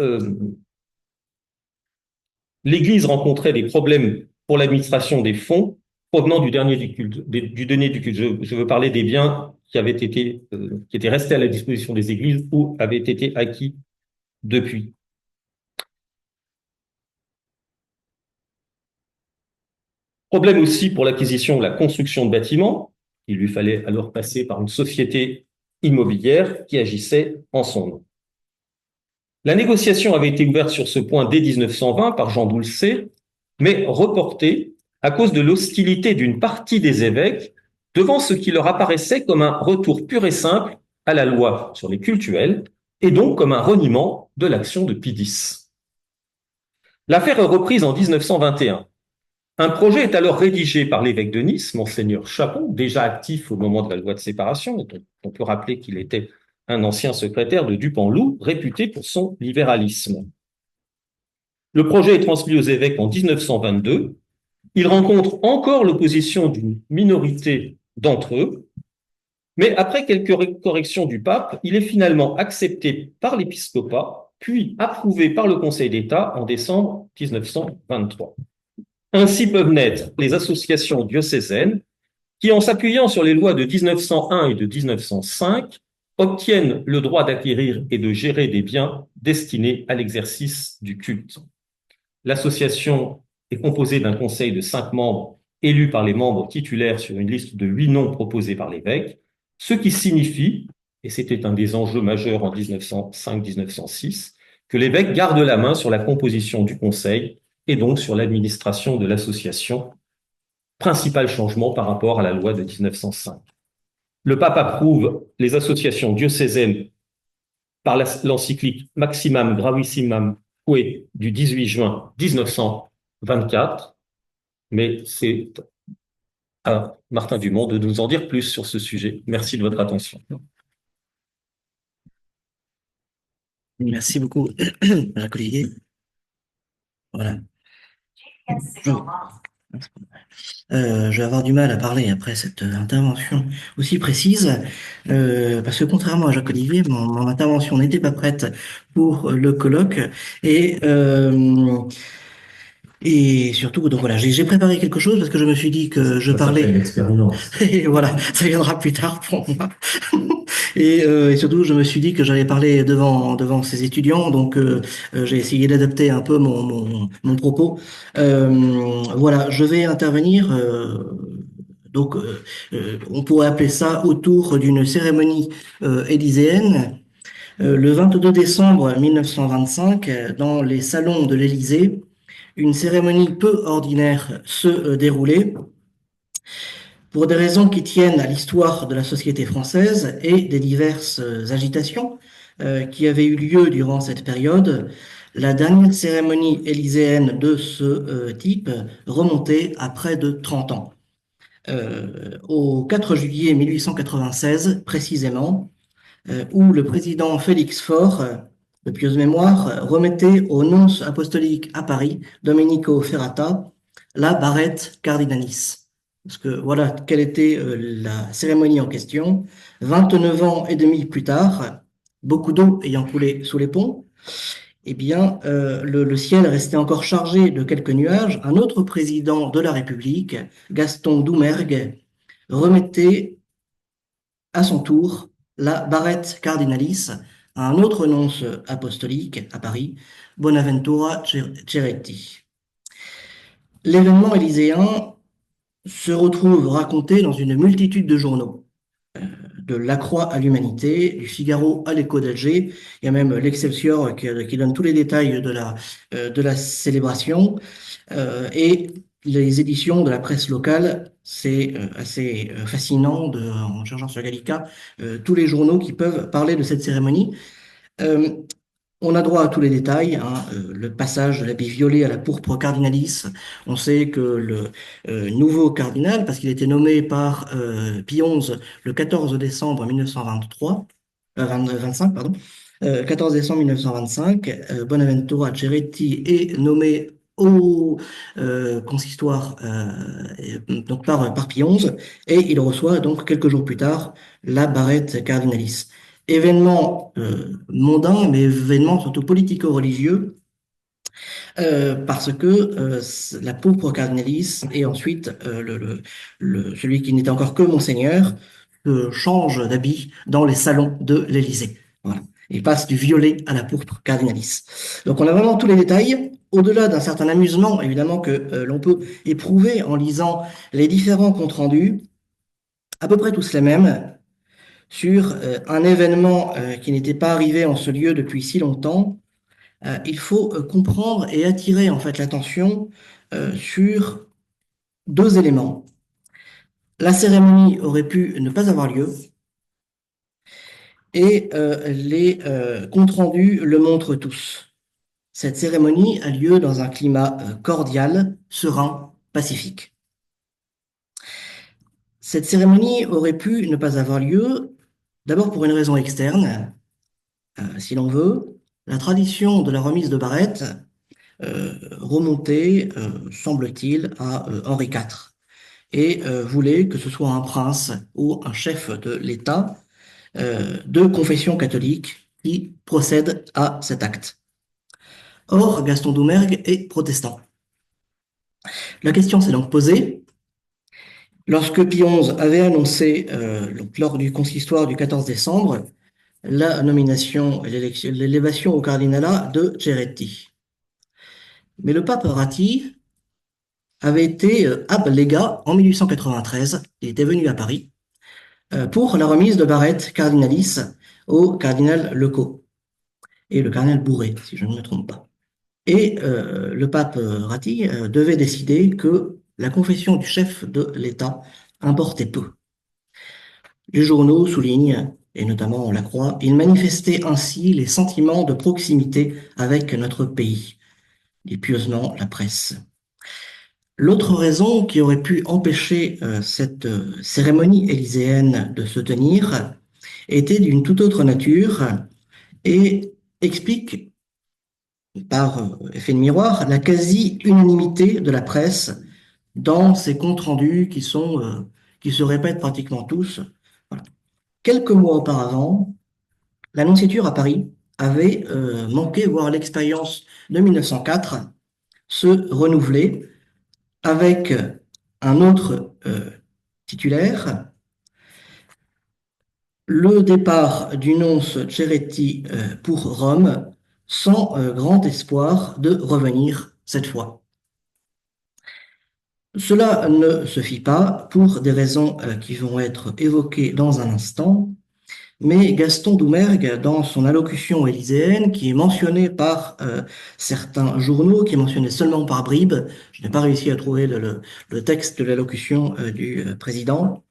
l'Église rencontrait des problèmes pour l'administration des fonds provenant du dernier du culte. Je veux parler des biens qui étaient restés à la disposition des églises ou avaient été acquis depuis. Problème aussi pour l'acquisition ou la construction de bâtiments. Il lui fallait alors passer par une société immobilière qui agissait en son nom. La négociation avait été ouverte sur ce point dès 1920 par Jean Doulcet, mais reportée à cause de l'hostilité d'une partie des évêques devant ce qui leur apparaissait comme un retour pur et simple à la loi sur les cultuels et donc comme un reniement de l'action de Pie X. L'affaire est reprise en 1921. Un projet est alors rédigé par l'évêque de Nice, Monseigneur Chapon, déjà actif au moment de la loi de séparation, et on peut rappeler qu'il était un ancien secrétaire de Dupanloup, réputé pour son libéralisme. Le projet est transmis aux évêques en 1922. Il rencontre encore l'opposition d'une minorité d'entre eux, mais après quelques corrections du pape, il est finalement accepté par l'épiscopat, puis approuvé par le Conseil d'État en décembre 1923. Ainsi peuvent naître les associations diocésaines qui, en s'appuyant sur les lois de 1901 et de 1905, obtiennent le droit d'acquérir et de gérer des biens destinés à l'exercice du culte. L'association est composée d'un conseil de 5 membres élus par les membres titulaires sur une liste de 8 noms proposés par l'évêque, ce qui signifie, et c'était un des enjeux majeurs en 1905-1906, que l'évêque garde la main sur la composition du conseil et donc sur l'administration de l'association, principal changement par rapport à la loi de 1905. Le pape approuve les associations diocésaines par l'encyclique Maximam GravissimamQue du 18 juin 1924, mais c'est à Martin Dumont de nous en dire plus sur ce sujet. Merci de votre attention. Merci beaucoup, Jacques-Olivier. Voilà. Je vais avoir du mal à parler après cette intervention aussi précise, parce que contrairement à Jacques-Olivier, mon intervention n'était pas prête pour le colloque, et surtout, donc voilà, j'ai préparé quelque chose parce que je me suis dit que je parlais. Et voilà, ça viendra plus tard pour moi. Et surtout, je me suis dit que j'allais parler devant ces étudiants, donc j'ai essayé d'adapter un peu mon propos. Voilà, je vais intervenir. Donc, on pourrait appeler ça autour d'une cérémonie élyséenne. Le 22 décembre 1925, dans les salons de l'Élysée, une cérémonie peu ordinaire se déroulait pour des raisons qui tiennent à l'histoire de la société française et des diverses agitations qui avaient eu lieu durant cette période. La dernière cérémonie élyséenne de ce type remontait à près de 30 ans. Au 4 juillet 1896, précisément, où le président Félix Faure, de pieuse mémoire, remettait au nonce apostolique à Paris, Domenico Ferrata, la barrette cardinalis. Parce que voilà quelle était la cérémonie en question. 29 ans et demi plus tard, beaucoup d'eau ayant coulé sous les ponts, eh bien, le ciel restait encore chargé de quelques nuages. Un autre président de la République, Gaston Doumergue, remettait à son tour la barrette cardinalis à un autre nonce apostolique à Paris, Bonaventura Ceretti. L'événement élyséen se retrouve raconté dans une multitude de journaux, de La Croix à l'Humanité, du Figaro à l'Écho d'Alger. Il y a même l'Excelsior qui donne tous les détails de la célébration. Et les éditions de la presse locale, c'est assez fascinant en cherchant sur Gallica, tous les journaux qui peuvent parler de cette cérémonie. Euh, on a droit à tous les détails, hein, le passage de l'habit violet à la pourpre cardinalis. On sait que le nouveau cardinal, parce qu'il a été nommé par Pie XI le 14 décembre 1923, 25, pardon, 14 décembre 1925, Bonaventura Ceretti est nommé au consistoire donc par Pie XI, et il reçoit donc quelques jours plus tard la barrette cardinalis. Événement mondain, mais événement surtout politico-religieux, parce que la pourpre cardinalis et ensuite celui qui n'était encore que monseigneur change d'habit dans les salons de l'Élysée. Voilà. Il passe du violet à la pourpre cardinalis. Donc on a vraiment tous les détails, au-delà d'un certain amusement, évidemment, que l'on peut éprouver en lisant les différents comptes rendus, à peu près tous les mêmes, sur un événement qui n'était pas arrivé en ce lieu depuis si longtemps. Il faut comprendre et attirer en fait l'attention sur deux éléments. La cérémonie aurait pu ne pas avoir lieu et les comptes rendus le montrent tous. Cette cérémonie a lieu dans un climat cordial, serein, pacifique. Cette cérémonie aurait pu ne pas avoir lieu, d'abord pour une raison externe, si l'on veut. La tradition de la remise de barrettes remontait, semble-t-il, à Henri IV et voulait que ce soit un prince ou un chef de l'État de confession catholique qui procède à cet acte. Or, Gaston Doumergue est protestant. La question s'est donc posée. Lorsque Pie XI avait annoncé, lors du consistoire du 14 décembre, la nomination et l'élévation au cardinalat de Ceretti. Mais le pape Ratti avait été ablégat en 1893, il était venu à Paris, pour la remise de barrette cardinalis au cardinal Lecot et le cardinal Bourret, si je ne me trompe pas. Et le pape Ratti devait décider que la confession du chef de l'État importait peu. Les journaux soulignent, et notamment La Croix, il manifestait ainsi les sentiments de proximité avec notre pays, dit pieusement la presse. L'autre raison qui aurait pu empêcher cette cérémonie élyséenne de se tenir était d'une toute autre nature et explique, par effet de miroir, la quasi-unanimité de la presse dans ces comptes rendus qui se répètent pratiquement tous. Voilà. Quelques mois auparavant, la nonciature à Paris avait manqué voir l'expérience de 1904 se renouveler avec un autre titulaire, le départ du nonce Ceretti pour Rome, sans grand espoir de revenir cette fois. Cela ne se fit pas pour des raisons qui vont être évoquées dans un instant, mais Gaston Doumergue, dans son allocution élyséenne, qui est mentionnée par certains journaux, qui est mentionnée seulement par bribes, je n'ai pas réussi à trouver le texte de l'allocution du président,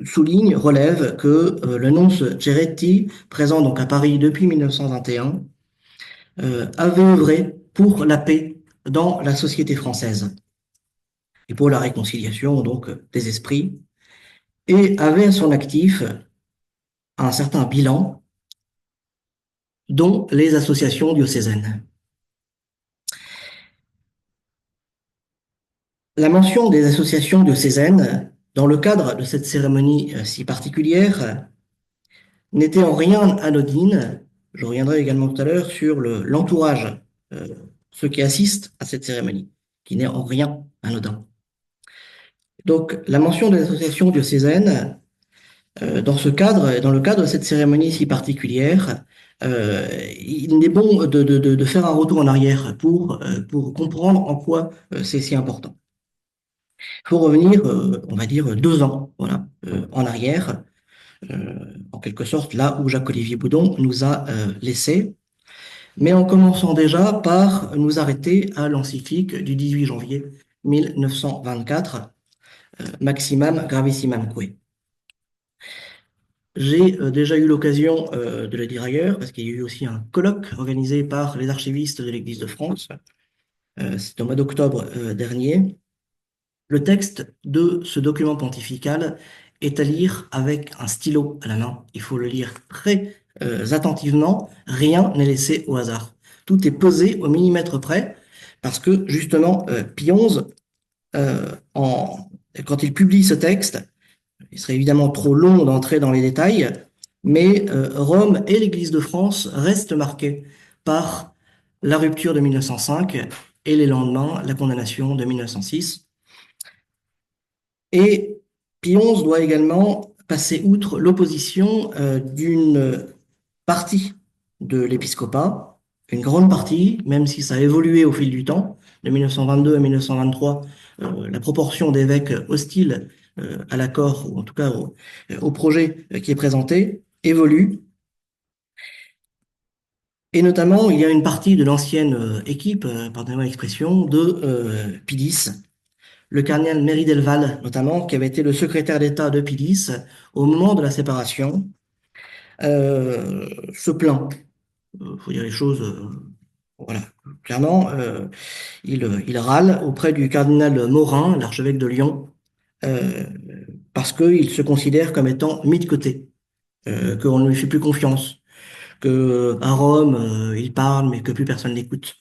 souligne, relève que le nonce Ceretti, présent donc à Paris depuis 1921, avait œuvré pour la paix dans la société française et pour la réconciliation donc des esprits, et avait à son actif un certain bilan, dont les associations diocésaines. La mention des associations diocésaines dans le cadre de cette cérémonie si particulière n'était en rien anodine. Je reviendrai également tout à l'heure sur l'entourage, ceux qui assistent à cette cérémonie, qui n'est en rien anodin. Donc, la mention des associations diocésaines, dans le cadre de cette cérémonie si particulière, il est bon de faire un retour en arrière pour comprendre en quoi c'est si important. Il faut revenir, on va dire, 2 ans, voilà, en arrière, en quelque sorte là où Jacques-Olivier Boudon nous a laissé. mais en commençant déjà par nous arrêter à l'encyclique du 18 janvier 1924, Maximam Gravissimam Que. J'ai déjà eu l'occasion de le dire ailleurs, parce qu'il y a eu aussi un colloque organisé par les archivistes de l'Église de France. C'est au mois d'octobre dernier. Le texte de ce document pontifical est à lire avec un stylo à la main. Il faut le lire très attentivement. Rien n'est laissé au hasard. Tout est pesé au millimètre près, parce que justement, Pie XI, quand il publie ce texte, il serait évidemment trop long d'entrer dans les détails, mais Rome et l'Église de France restent marquées par la rupture de 1905 et les lendemains, la condamnation de 1906. Et Pie XI doit également passer outre l'opposition d'une partie de l'épiscopat, une grande partie, même si ça a évolué au fil du temps. De 1922 à 1923, la proportion d'évêques hostiles à l'accord, ou en tout cas au projet qui est présenté, évolue. Et notamment, il y a une partie de l'ancienne équipe, pardonnez-moi l'expression, de Pie X, le cardinal Méry Delval, notamment, qui avait été le secrétaire d'État de Pie X au moment de la séparation, se plaint. Faut dire les choses, voilà, clairement, il râle auprès du cardinal Morin, l'archevêque de Lyon, euh, parce qu'il se considère comme étant mis de côté, qu'on ne lui fait plus confiance, que à Rome, il parle, mais que plus personne l'écoute.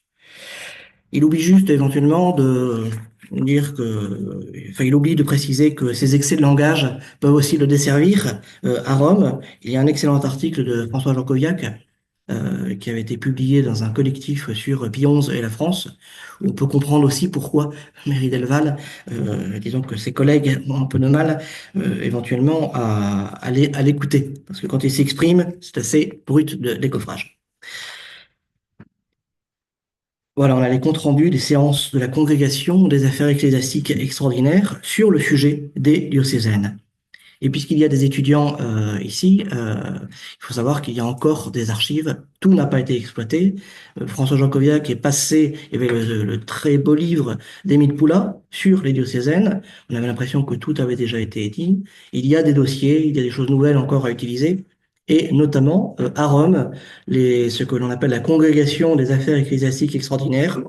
Il oublie juste éventuellement de dire que, enfin, il oublie de préciser que ces excès de langage peuvent aussi le desservir. À Rome, il y a un excellent article de François Jancoviac qui avait été publié dans un collectif sur Pie XI et la France, où on peut comprendre aussi pourquoi Méry Delval, disons que ses collègues ont un peu de mal éventuellement à l'écouter, parce que quand il s'exprime, c'est assez brut de décoffrage. Voilà, on a les comptes rendus des séances de la Congrégation des affaires ecclésiastiques extraordinaires sur le sujet des diocésaines. Et puisqu'il y a des étudiants ici, il faut savoir qu'il y a encore des archives. Tout n'a pas été exploité. François Jancoviac est passé, il y avait le très beau livre d'Émile Poula sur les diocésaines. On avait l'impression que tout avait déjà été dit. Il y a des dossiers, il y a des choses nouvelles encore à utiliser. Et notamment à Rome, ce que l'on appelle la Congrégation des affaires ecclésiastiques extraordinaires,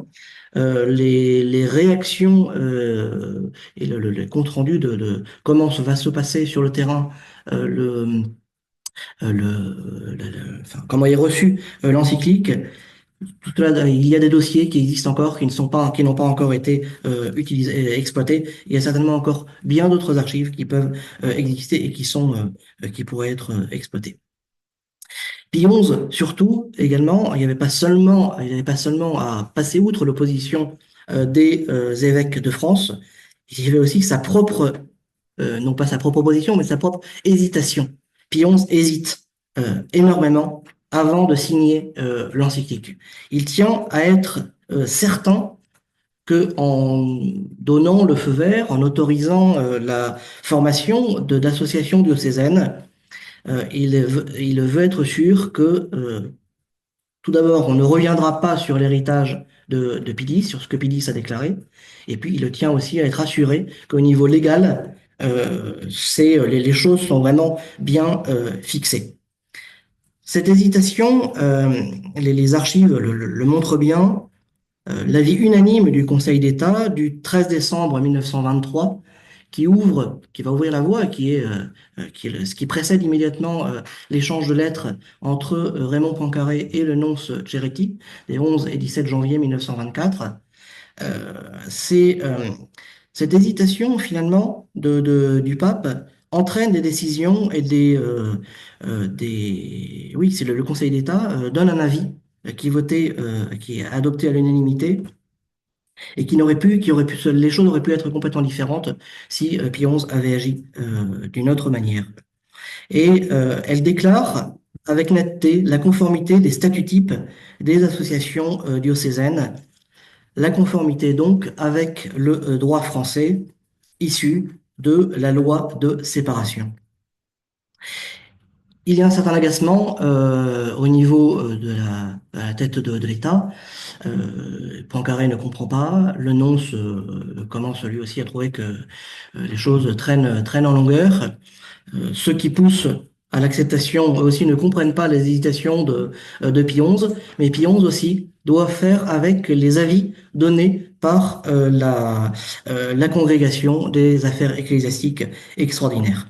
les réactions et le compte rendu de comment va se passer sur le terrain enfin, comment est reçu l'encyclique. Tout cela, il y a des dossiers qui existent encore, qui n'ont pas encore été utilisés, exploités. Il y a certainement encore bien d'autres archives qui peuvent exister et qui pourraient être exploitées. Pie XI, surtout, également, il n'y avait pas seulement à passer outre l'opposition des évêques de France, il y avait aussi sa propre, non pas sa propre opposition, mais sa propre hésitation. Pie XI hésite énormément avant de signer l'encyclique. Il tient à être certain que en donnant le feu vert, en autorisant la formation d'associations diocésaines, il veut être sûr que, tout d'abord, on ne reviendra pas sur l'héritage de Pie X, sur ce que Pie X a déclaré, et puis il tient aussi à être assuré qu'au niveau légal, les choses sont vraiment bien fixées. Cette hésitation, les archives le montrent bien. L'avis unanime du Conseil d'État du 13 décembre 1923 qui va ouvrir la voie, ce qui précède immédiatement l'échange de lettres entre Raymond Poincaré et le nonce Ceretti, les 11 et 17 janvier 1924. Euh, c'est cette hésitation finalement du pape entraîne des décisions et oui, c'est le Conseil d'État donne un avis qui est adopté à l'unanimité et les choses auraient pu être complètement différentes si Pie XI avait agi d'une autre manière. Et elle déclare avec netteté la conformité des statuts types des associations diocésaines, la conformité donc avec le droit français issu de la loi de séparation. Il y a un certain agacement au niveau à la tête de l'État. Poincaré ne comprend pas. Le nonce commence lui aussi à trouver que les choses traînent en longueur. Ceux qui poussent à l'acceptation eux aussi ne comprennent pas les hésitations de Pie XI, mais Pie XI aussi doit faire avec les avis donnés par la congrégation des affaires ecclésiastiques extraordinaires.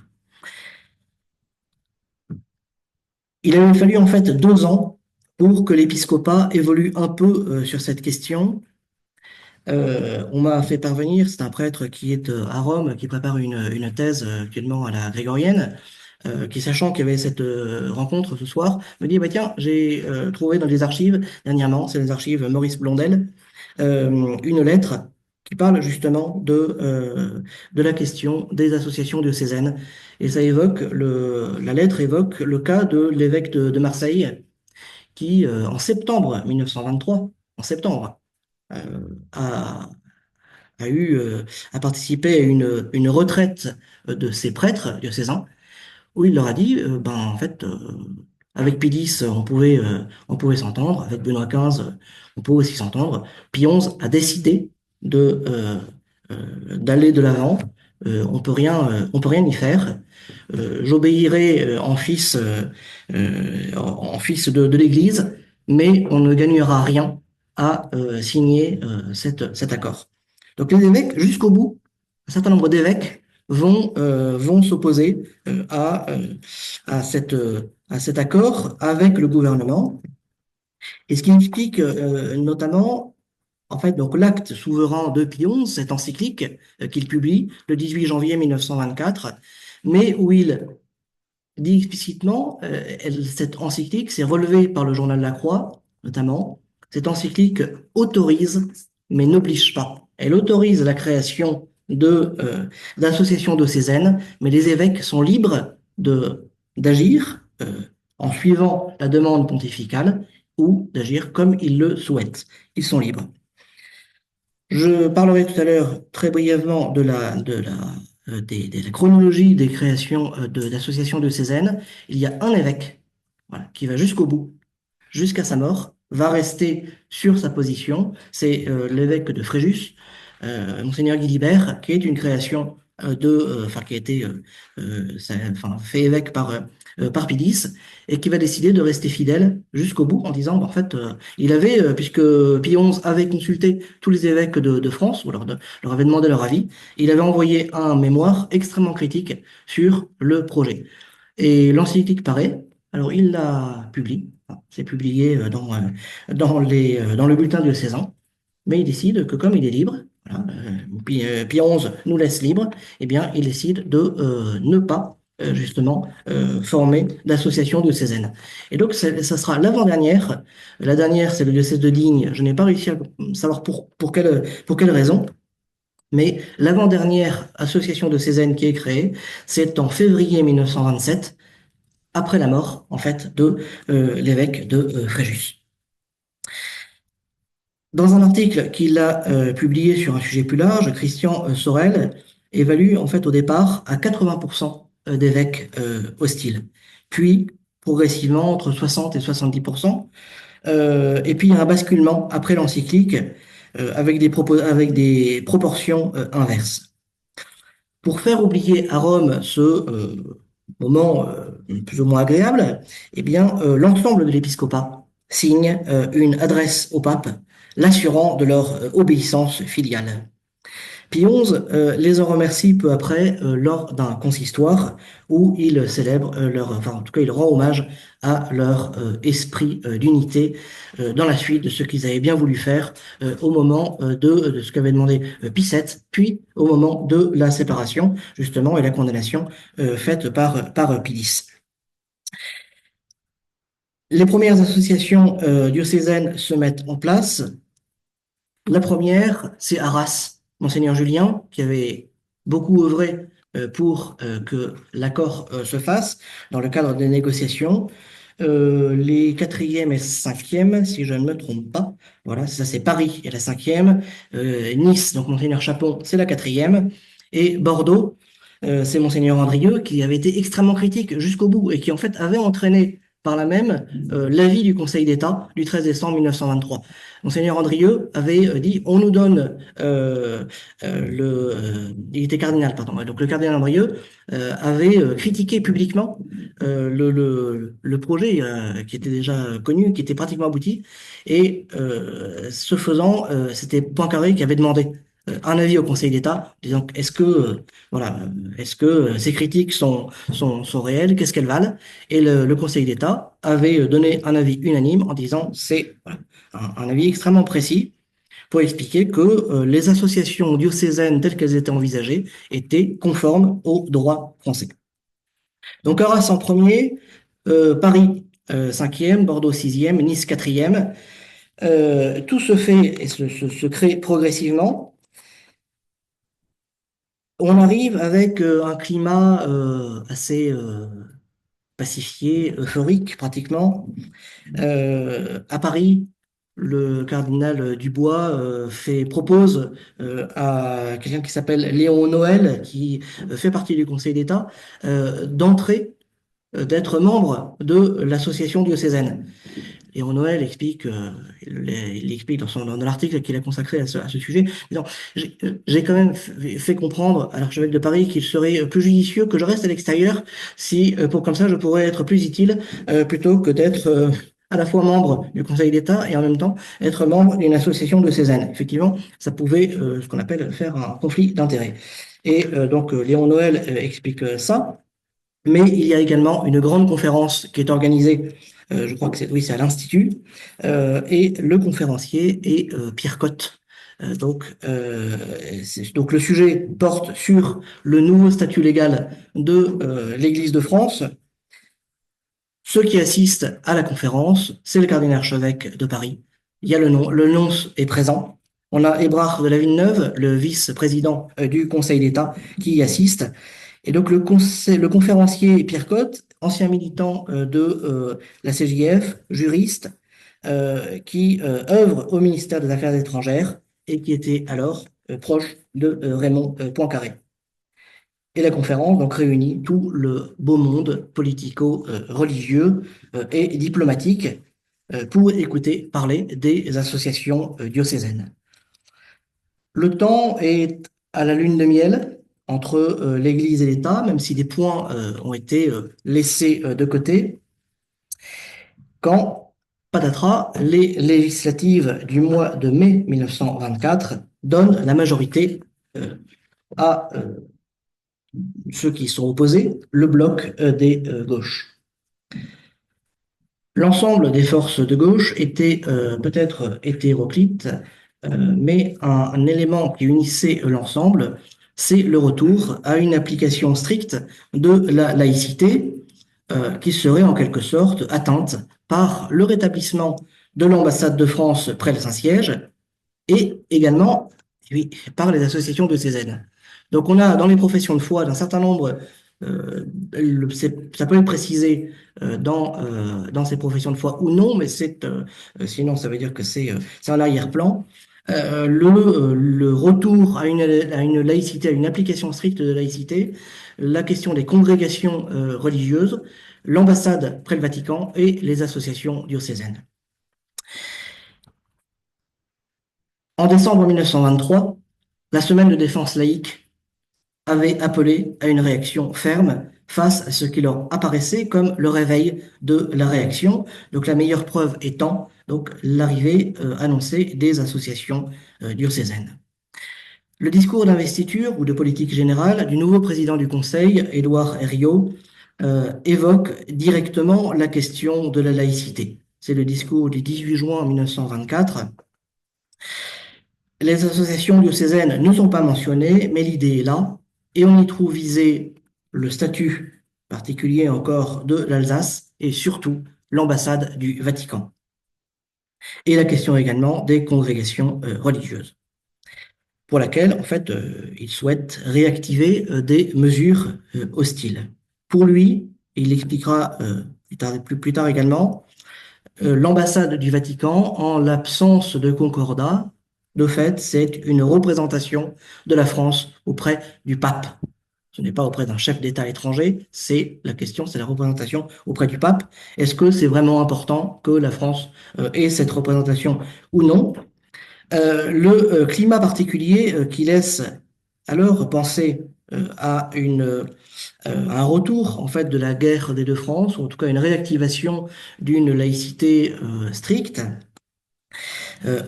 Il a fallu en fait 2 ans pour que l'épiscopat évolue un peu sur cette question. On m'a fait parvenir, c'est un prêtre qui est à Rome, qui prépare une thèse actuellement à la Grégorienne, qui, sachant qu'il y avait cette rencontre ce soir, me dit, bah, tiens, j'ai trouvé dans les archives, dernièrement, c'est les archives Maurice Blondel, une lettre qui parle justement de la question des associations diocésaines. Et ça évoque, la lettre évoque le cas de l'évêque de Marseille, qui, en septembre 1923, en septembre, euh, a, a eu, a participé à une retraite de ses prêtres diocésains, où il leur a dit, ben, en fait, avec Pie X, on pouvait s'entendre, avec Benoît XV, on peut aussi s'entendre. Pie XI a décidé d'aller de l'avant. On peut rien y faire. J'obéirai en fils de l'Église, mais on ne gagnera rien à signer cet accord. Donc les évêques, jusqu'au bout, un certain nombre d'évêques vont s'opposer à cet accord avec le gouvernement, et ce qui explique notamment, en fait, donc l'acte souverain de Pie XI, cette encyclique qu'il publie le 18 janvier 1924, mais où il dit explicitement, cette encyclique, c'est relevé par le journal La Croix, notamment, cette encyclique autorise, mais n'oblige pas. Elle autorise la création d'associations diocésaines, mais les évêques sont libres d'agir en suivant la demande pontificale ou d'agir comme ils le souhaitent. Ils sont libres. Je parlerai tout à l'heure très brièvement de la chronologie des créations d'associations diocésaines. Il y a un évêque, voilà, qui va jusqu'au bout, jusqu'à sa mort, va rester sur sa position. C'est l'évêque de Fréjus, Monseigneur Guilibert, qui est une création enfin, qui a été fait évêque par Pie X, et qui va décider de rester fidèle jusqu'au bout en disant, bah, en fait, puisque Pie XI avait consulté tous les évêques de France, ou leur avait demandé leur avis, il avait envoyé un mémoire extrêmement critique sur le projet. Et l'encyclique paraît, alors il la publie, hein, c'est publié dans le bulletin diocésain, mais il décide que comme il est libre, voilà, Pie XI nous laisse libre, eh bien il décide de ne pas justement former d'association diocésaine. Et donc ça sera l'avant-dernière. La dernière, c'est le diocèse de Digne. Je n'ai pas réussi à savoir pour quelle raison. Mais l'avant-dernière association diocésaine qui est créée, c'est en février 1927, après la mort, en fait, de l'évêque de Fréjus. Dans un article qu'il a publié sur un sujet plus large, Christian Sorel évalue en fait au départ à 80% d'évêques hostiles, puis progressivement entre 60 et 70%. Et puis il y a un basculement après l'encyclique avec des proportions inverses. Pour faire oublier à Rome ce moment plus ou moins agréable, eh bien, l'ensemble de l'épiscopat signe une adresse au pape, l'assurant de leur obéissance filiale. Pie XI les en remercie peu après lors d'un consistoire où il célèbre enfin en tout cas il rend hommage à leur esprit d'unité dans la suite de ce qu'ils avaient bien voulu faire au moment de ce qu'avait demandé Pie VII, puis au moment de la séparation justement et la condamnation faite par Pie X. Les premières associations diocésaines se mettent en place. La première, c'est Arras, Monseigneur Julien, qui avait beaucoup œuvré pour que l'accord se fasse dans le cadre des négociations. Les quatrième et cinquième, si je ne me trompe pas, voilà, ça c'est Paris et la cinquième. Nice, donc Monseigneur Chapon, c'est la quatrième. Et Bordeaux, c'est Monseigneur Andrieux, qui avait été extrêmement critique jusqu'au bout et qui en fait avait entraîné par là même l'avis du Conseil d'État du 13 décembre 1923. Monseigneur Andrieux avait dit on nous donne il était cardinal, pardon. Donc le cardinal Andrieux avait critiqué publiquement le projet qui était déjà connu, qui était pratiquement abouti, et ce faisant, c'était Poincaré qui avait demandé un avis au Conseil d'État, disant est-ce que voilà, est-ce que ces critiques sont réelles, qu'est-ce qu'elles valent? Et le Conseil d'État avait donné un avis unanime en disant c'est voilà, un avis extrêmement précis pour expliquer que les associations diocésaines telles qu'elles étaient envisagées étaient conformes au droit français. Donc Arras en premier, Paris 5e, Bordeaux 6e, Nice 4e. Tout se fait et se crée progressivement. On arrive avec un climat assez pacifié, euphorique pratiquement. À Paris, le cardinal Dubois propose à quelqu'un qui s'appelle Léon Noël, qui fait partie du Conseil d'État, d'être membre de l'association diocésaine. Et Noël explique, il explique dans l'article qu'il a consacré à ce sujet, disant, j'ai quand même fait comprendre à l'archevêque de Paris qu'il serait plus judicieux que je reste à l'extérieur, si pour comme ça je pourrais être plus utile plutôt que d'être à la fois membre du Conseil d'État et en même temps être membre d'une association de Cézanne. Effectivement, ça pouvait ce qu'on appelle faire un conflit d'intérêts. Et donc Léon Noël explique ça. Mais il y a également une grande conférence qui est organisée, je crois que c'est à l'Institut, et le conférencier est Pierre Cotte. Donc le sujet porte sur le nouveau statut légal de l'Église de France. Ceux qui assistent à la conférence, c'est le cardinal archevêque de Paris. Il y a le nonce est présent. On a Hébrard de la Villeneuve, le vice-président du Conseil d'État, qui y assiste. Et donc le conférencier Pierre Cotte, ancien militant de la CJF, juriste, qui œuvre au ministère des Affaires étrangères et qui était alors proche de Raymond Poincaré. Et la conférence donc réunit tout le beau monde politico-religieux et diplomatique pour écouter parler des associations diocésaines. Le temps est à la lune de miel entre l'Église et l'État, même si des points ont été laissés de côté, quand, patatras, les législatives du mois de mai 1924 donnent la majorité à ceux qui sont opposés, le bloc des gauches. L'ensemble des forces de gauche était peut-être hétéroclite, mais un élément qui unissait l'ensemble, c'est le retour à une application stricte de la laïcité qui serait en quelque sorte atteinte par le rétablissement de l'ambassade de France près le Saint-Siège et également oui, par les associations de Cézanne. Donc on a dans les professions de foi d'un certain nombre, ça peut être précisé dans ces professions de foi ou non, mais sinon ça veut dire que c'est un arrière-plan. Le retour à une laïcité, à une application stricte de laïcité, la question des congrégations religieuses, l'ambassade près le Vatican et les associations diocésaines. En décembre 1923, la Semaine de défense laïque avait appelé à une réaction ferme face à ce qui leur apparaissait comme le réveil de la réaction. Donc la meilleure preuve étant donc l'arrivée annoncée des associations diocésaines. Le discours d'investiture ou de politique générale du nouveau président du Conseil, Édouard Herriot, évoque directement la question de la laïcité. C'est le discours du 18 juin 1924. Les associations diocésaines ne sont pas mentionnées, mais l'idée est là, et on y trouve visé le statut particulier encore de l'Alsace et surtout l'ambassade du Vatican. Et la question également des congrégations religieuses, pour laquelle, en fait, il souhaite réactiver des mesures hostiles. Pour lui, il l'expliquera plus tard également, l'ambassade du Vatican, en l'absence de concordat, de fait, c'est une représentation de la France auprès du pape. Ce n'est pas auprès d'un chef d'État étranger, c'est la question, c'est la représentation auprès du pape. Est-ce que c'est vraiment important que la France ait cette représentation ou non? Le climat particulier qui laisse alors penser à un retour en fait de la guerre des deux France, ou en tout cas une réactivation d'une laïcité stricte,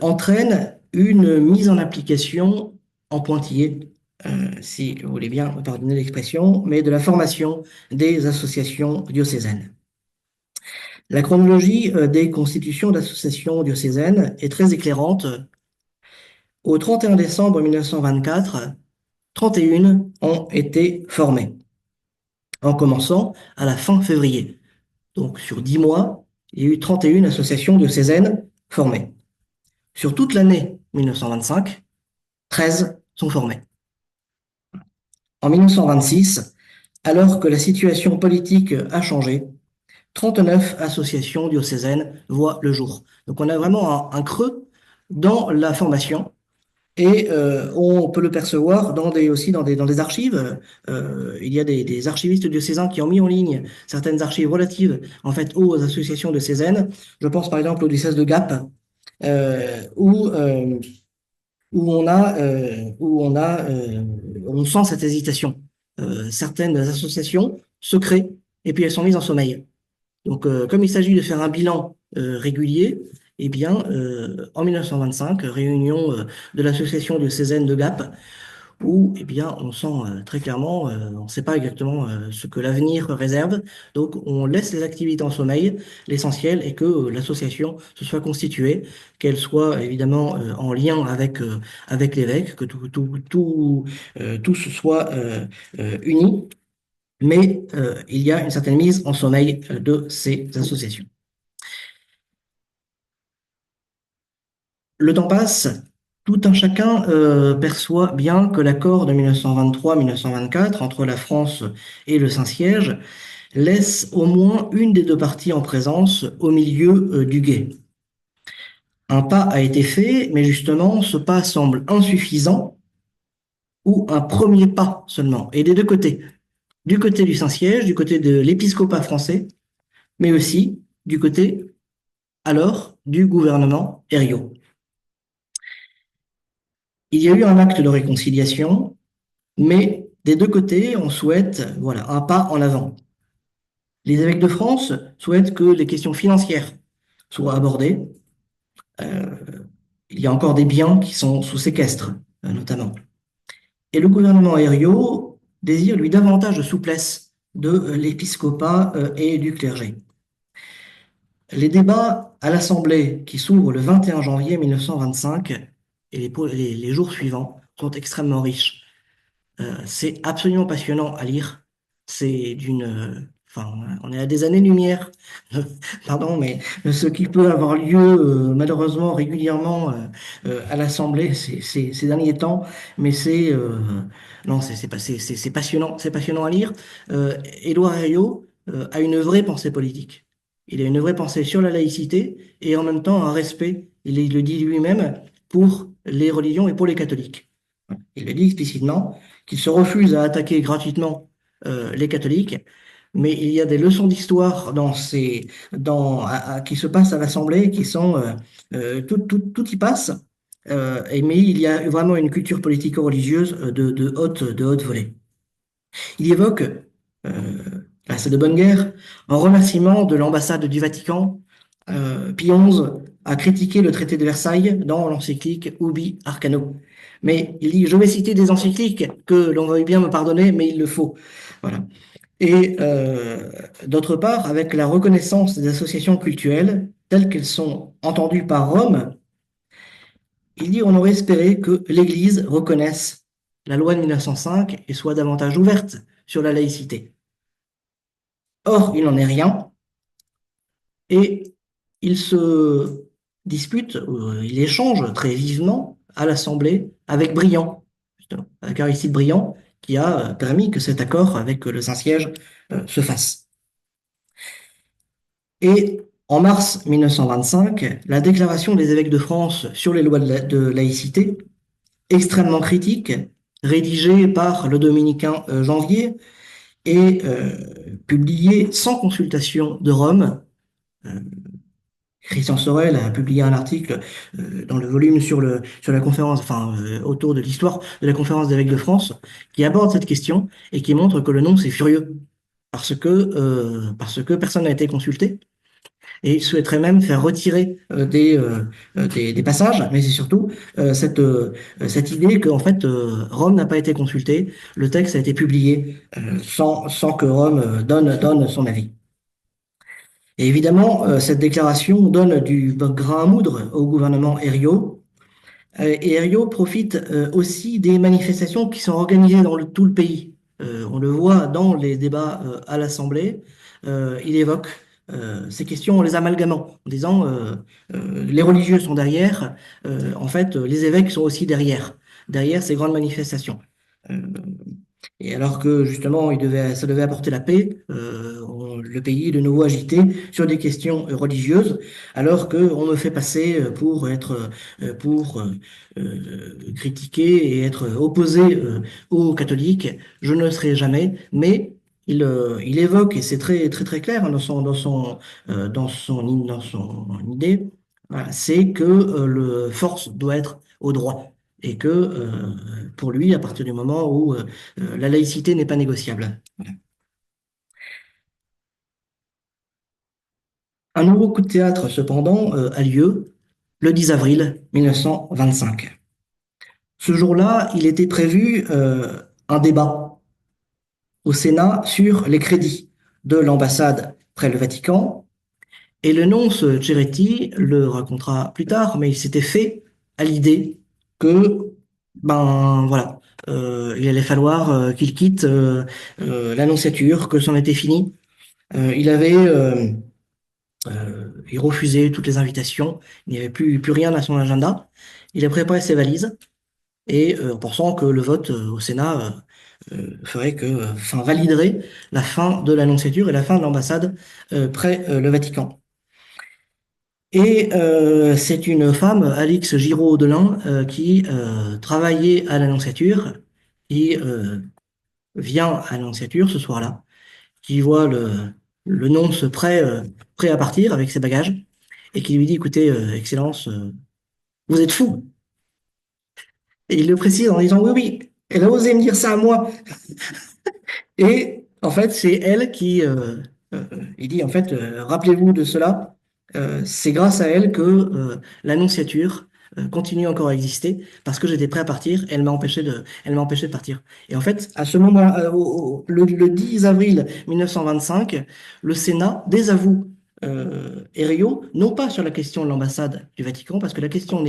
entraîne une mise en application en pointillé, si vous voulez bien me pardonner l'expression, mais de la formation des associations diocésaines. La chronologie des constitutions d'associations diocésaines est très éclairante. Au 31 décembre 1924, 31 ont été formées, en commençant à la fin février. Donc sur 10 mois, il y a eu 31 associations diocésaines formées. Sur toute l'année 1925, 13 sont formées. En 1926, alors que la situation politique a changé, 39 associations diocésaines voient le jour. Donc on a vraiment un creux dans la formation. Et on peut le percevoir aussi dans des archives. Il y a des archivistes diocésains qui ont mis en ligne certaines archives relatives en fait aux associations diocésaines. Je pense par exemple au diocèse de Gap, euh, où, euh, on sent cette hésitation. Certaines associations se créent et puis elles sont mises en sommeil. Donc, comme il s'agit de faire un bilan régulier, eh bien, en 1925, réunion de l'association diocésaine de Gap, où eh bien, on sent très clairement, on ne sait pas exactement ce que l'avenir réserve, donc on laisse les activités en sommeil. L'essentiel est que l'association se soit constituée, qu'elle soit évidemment en lien avec l'évêque, que tout se soit uni, mais il y a une certaine mise en sommeil de ces associations. Le temps passe, tout un chacun perçoit bien que l'accord de 1923-1924 entre la France et le Saint-Siège laisse au moins une des deux parties en présence au milieu du gué. Un pas a été fait, mais justement, ce pas semble insuffisant ou un premier pas seulement, et des deux côtés. Du côté du Saint-Siège, du côté de l'épiscopat français, mais aussi du côté, alors, du gouvernement Herriot. Il y a eu un acte de réconciliation, mais des deux côtés, on souhaite, voilà, un pas en avant. Les évêques de France souhaitent que les questions financières soient abordées. Euh, il y a encore des biens qui sont sous séquestre, notamment. Et le gouvernement Herriot désire, lui, davantage de souplesse de l'épiscopat et du clergé. Les débats à l'Assemblée qui s'ouvrent le 21 janvier 1925 et les jours suivants sont extrêmement riches. C'est absolument passionnant à lire. C'est enfin, on est à des années-lumière, pardon, mais ce qui peut avoir lieu malheureusement régulièrement à l'Assemblée ces derniers temps, mais non, c'est passionnant à lire. Édouard Herriot a une vraie pensée politique. Il a une vraie pensée sur la laïcité et en même temps un respect, il le dit lui-même, pour les religions et pour les catholiques. Il le dit explicitement qu'il se refuse à attaquer gratuitement les catholiques, mais il y a des leçons d'histoire qui se passent à l'Assemblée qui sont tout y passe, mais il y a vraiment une culture politico-religieuse de haute volée. Il évoque, là c'est de bonne guerre, en remerciement de l'ambassade du Vatican, Pie XI a critiqué le traité de Versailles dans l'encyclique Ubi Arcano. Mais il dit, je vais citer des encycliques que l'on veuille bien me pardonner, mais il le faut. Voilà. Et d'autre part, avec la reconnaissance des associations cultuelles telles qu'elles sont entendues par Rome, il dit on aurait espéré que l'Église reconnaisse la loi de 1905 et soit davantage ouverte sur la laïcité. Or, il n'en est rien, et il se dispute, il échange très vivement à l'Assemblée avec Briand, justement, avec Aristide Briand, qui a permis que cet accord avec le Saint-Siège se fasse. Et en mars 1925, la déclaration des évêques de France sur les lois de laïcité, extrêmement critique, rédigé par le dominicain Janvier et publié sans consultation de Rome. Euh, Christian Sorel a publié un article dans le volume sur la conférence, enfin autour de l'histoire de la conférence d'évêques de France, qui aborde cette question et qui montre que le nom c'est furieux parce que personne n'a été consulté et il souhaiterait même faire retirer des passages, mais c'est surtout cette idée qu'en fait Rome n'a pas été consultée, le texte a été publié sans que Rome donne son avis. Et évidemment, cette déclaration donne du grain à moudre au gouvernement Herriot. Et Herriot profite aussi des manifestations qui sont organisées dans tout le pays. On le voit dans les débats à l'Assemblée. Il évoque ces questions en les amalgamant, en disant les religieux sont derrière, en fait, les évêques sont aussi derrière ces grandes manifestations. Euh, et alors que justement, ça devait apporter la paix, le pays est de nouveau agité sur des questions religieuses, alors qu'on me fait passer pour critiquer et être opposé aux catholiques. Je ne le serai jamais, mais il évoque, et c'est très très très clair hein, dans son idée, voilà, c'est que le force doit être au droit et que pour lui, à partir du moment où la laïcité n'est pas négociable. Voilà. Un nouveau coup de théâtre, cependant, a lieu le 10 avril 1925. Ce jour-là, il était prévu un débat au Sénat sur les crédits de l'ambassade près le Vatican. Et le nonce Ceretti le racontera plus tard, mais il s'était fait à l'idée que, ben voilà, il allait falloir qu'il quitte l'annonciature, que c'en était fini. Il refusait toutes les invitations, il n'y avait plus rien à son agenda. Il a préparé ses valises et en pensant que le vote au Sénat ferait enfin, validerait la fin de l'annonciature et la fin de l'ambassade près le Vatican. Et c'est une femme, Alix Giraud-Delin, qui travaillait à l'annonciature, qui vient à l'annonciature ce soir-là, qui voit le nonce prêt à partir avec ses bagages, et qui lui dit, écoutez, Excellence, vous êtes fou. Et il le précise en disant, oui, oui, elle a osé me dire ça à moi. Et en fait, c'est elle qui, il dit, en fait, rappelez-vous de cela, c'est grâce à elle que l'annonciature continue encore à exister, parce que j'étais prêt à partir, elle m'a empêché de partir. Et en fait, à ce moment-là, le 10 avril 1925, le Sénat désavoue Herriot, non pas sur la question de l'ambassade du Vatican, parce que la question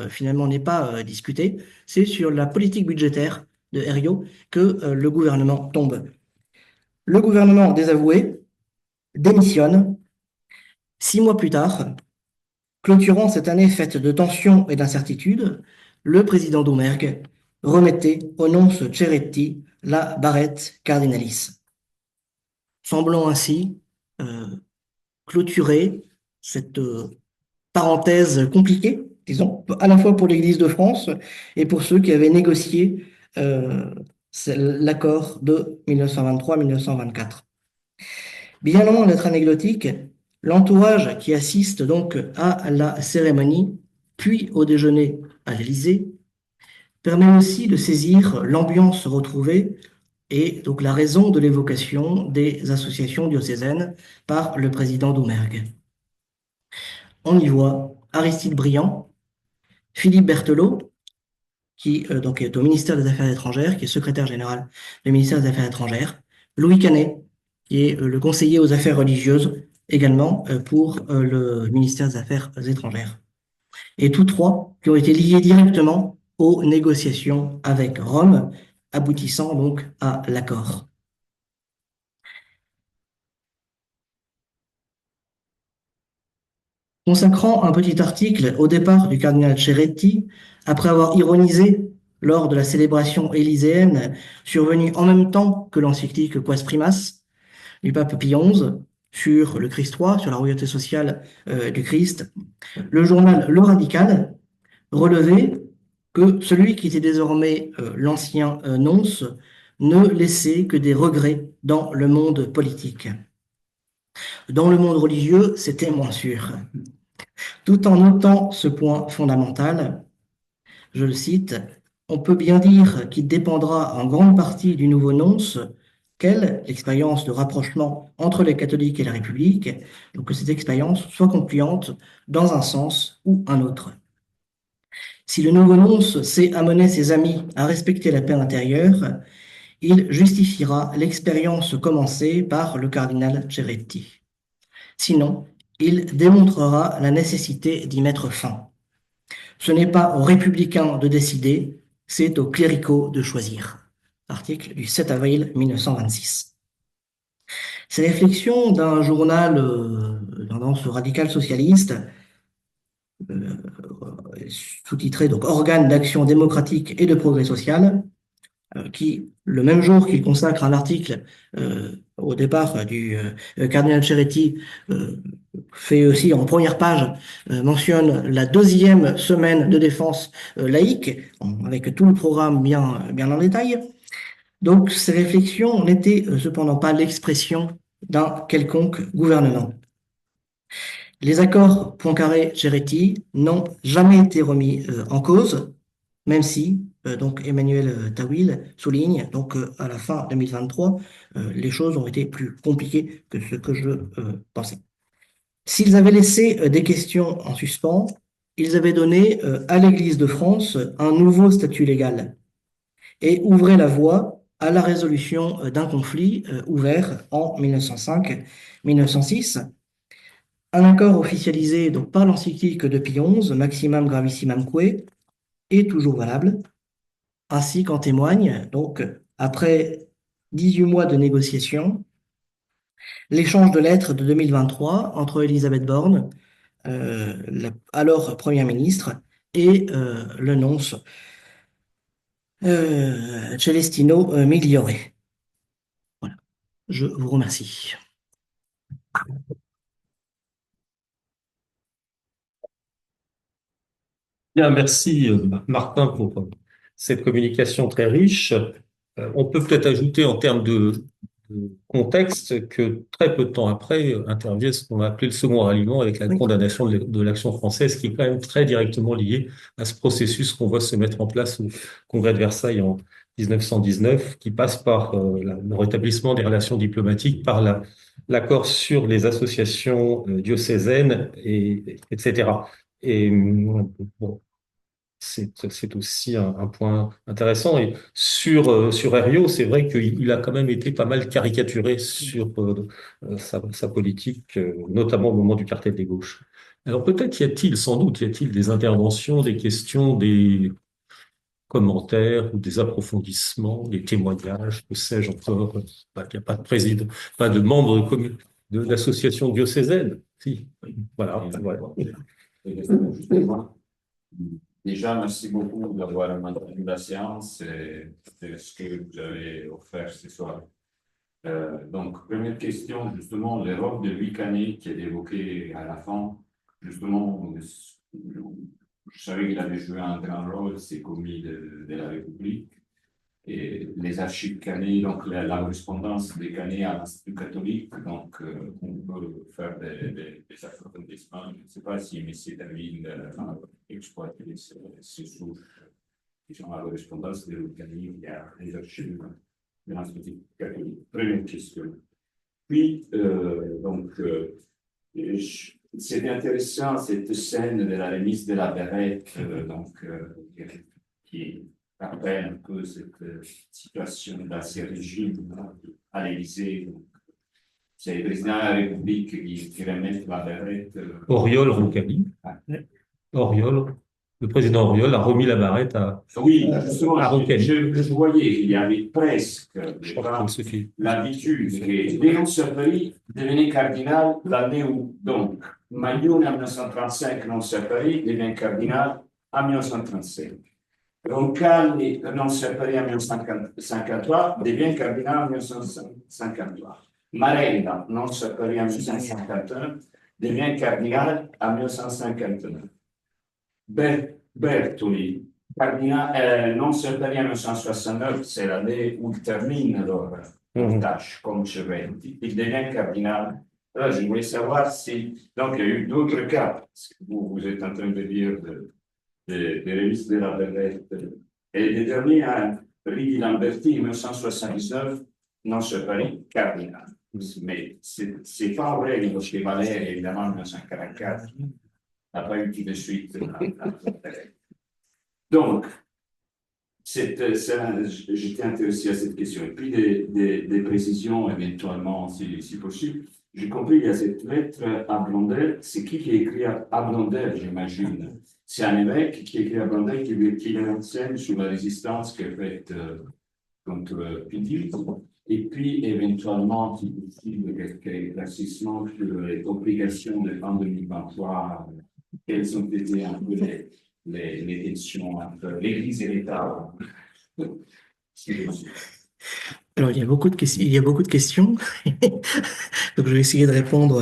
finalement n'est pas discutée, c'est sur la politique budgétaire de Herriot que le gouvernement tombe. Le gouvernement désavoué démissionne 6 mois plus tard, clôturant cette année faite de tensions et d'incertitudes. Le président Doumergue remettait au nonce Ceretti la barrette cardinalis, semblant ainsi euh, clôturer cette parenthèse compliquée, disons, à la fois pour l'Église de France et pour ceux qui avaient négocié euh, l'accord de 1923-1924. Bien loin d'être anecdotique, l'entourage qui assiste donc à la cérémonie, puis au déjeuner à l'Élysée, permet aussi de saisir l'ambiance retrouvée et donc la raison de l'évocation des associations diocésaines par le président Doumergue. On y voit Aristide Briand, Philippe Berthelot, qui donc est au ministère des Affaires étrangères, qui est secrétaire général du ministère des Affaires étrangères, Louis Canet, qui est le conseiller aux affaires religieuses, également pour le ministère des Affaires étrangères. Et tous trois qui ont été liés directement aux négociations avec Rome, aboutissant donc à l'accord. Consacrant un petit article au départ du cardinal Ceretti, après avoir ironisé lors de la célébration élyséenne survenue en même temps que l'encyclique Quas Primas du pape Pie XI sur le Christ roi, sur la royauté sociale du Christ, le journal Le Radical relevait que celui qui était désormais l'ancien nonce ne laissait que des regrets dans le monde politique. Dans le monde religieux, c'était moins sûr. Tout en notant ce point fondamental, je le cite, on peut bien dire qu'il dépendra en grande partie du nouveau nonce quelle expérience de rapprochement entre les catholiques et la République, donc que cette expérience soit concluante dans un sens ou un autre. Si le nouveau nonce sait amener ses amis à respecter la paix intérieure, il justifiera l'expérience commencée par le cardinal Ceretti. Sinon, il démontrera la nécessité d'y mettre fin. Ce n'est pas aux républicains de décider, c'est aux cléricaux de choisir. Article du 7 avril 1926. Ces réflexions d'un journal tendance radicale socialiste, euh, sous-titré donc Organe d'action démocratique et de progrès social, qui, le même jour qu'il consacre un article au départ du cardinal Ceretti, fait aussi en première page, mentionne la deuxième semaine de défense laïque, avec tout le programme bien en détail. Donc ces réflexions n'étaient cependant pas l'expression d'un quelconque gouvernement. Les accords Poincaré-Ceretti n'ont jamais été remis en cause, même si donc Emmanuel Tawil souligne donc à la fin 2023, les choses ont été plus compliquées que ce que je pensais. S'ils avaient laissé des questions en suspens, ils avaient donné à l'Église de France un nouveau statut légal et ouvraient la voie à la résolution d'un conflit ouvert en 1905-1906. Un accord officialisé donc par l'encyclique de Pie XI, Maximum Gravissimamque, est toujours valable, ainsi qu'en témoigne, donc, après 18 mois de négociations, l'échange de lettres de 2023 entre Elisabeth Borne, alors Première ministre, et le nonce Celestino Migliore. Voilà. Je vous remercie. Bien, merci Martin pour cette communication très riche. On peut peut-être ajouter en termes de contexte que très peu de temps après intervient ce qu'on a appelé le second ralliement avec la Oui. condamnation de l'action française qui est quand même très directement liée à ce processus qu'on voit se mettre en place au Congrès de Versailles en 1919 qui passe par le rétablissement des relations diplomatiques, par l'accord sur les associations diocésaines, etc. Et bon, c'est aussi un point intéressant. Et sur Herriot, c'est vrai qu'il a quand même été pas mal caricaturé sur sa politique, notamment au moment du cartel des gauches. Alors peut-être sans doute, y a-t-il des interventions, des questions, des commentaires ou des approfondissements, des témoignages, que sais-je encore. Il n'y a pas de président, pas de membre de l'association diocésaine. Si, voilà. Justement, déjà, merci beaucoup d'avoir maintenu la séance et de ce que vous avez offert ce soir. Donc, première question, justement, le rôle de Louis Canet qui est évoqué à la fin. Justement, je savais qu'il avait joué un grand rôle, c'est commis de la République. Et les archives Canet, donc la correspondance des Canet à l'Institut catholique, donc on peut faire des approfondissements. Je ne sais pas si M. David a exploité ces sources qui sont la correspondance de Canet via les archives de l'Institut catholique. Première question. Puis, c'était intéressant cette scène de la remise de la Bérette, qui rappelle un peu cette situation d'ancien régime à l'Élysée. C'est le président de la République qui remet la Bérette. Auriol Roncalli. Auriol, le président Auriol a remis la barrette à Roncalli. Je voyais, il y avait presque l'habitude que Léon Serpelli devenait cardinal l'année où, donc, Maillot en 1935, non Serpelli devient cardinal en 1935. Roncalli, non Serpelli en 1953, devient cardinal en 1953. Marenda, non Serpelli en 1951, devient cardinal en 1951. Bertoli Non Sardegna 1969, c'est l'année où ils terminent leur tâche comme chevretti. Ils deviennent cardinal. Alors, je voulais savoir si. Donc, il y a eu d'autres cas. Parce que vous êtes en train de dire des revistes de la Belette. Et le dernier, Righi Lamberti, 1979, non se Paris, cardinal. Mais c'est pas vrai, parce que Valéry, évidemment, en 1944, n'a pas eu tout de suite. Donc, j'étais intéressé à cette question. Et puis, des précisions, éventuellement, si possible. J'ai compris, il y a cette lettre à Blondel. C'est qui a écrit à Blondel, j'imagine? C'est un évêque qui écrit à Blondel qui enseigne sur la résistance qui est faite contre Pidi. Et puis, éventuellement, qui décide quelques éclaircissements sur les complications de en 2023, quelles ont été un peu les tensions entre l'Église et l'État. Alors, il y a beaucoup de questions. Il y a beaucoup de questions. Donc, je vais essayer de répondre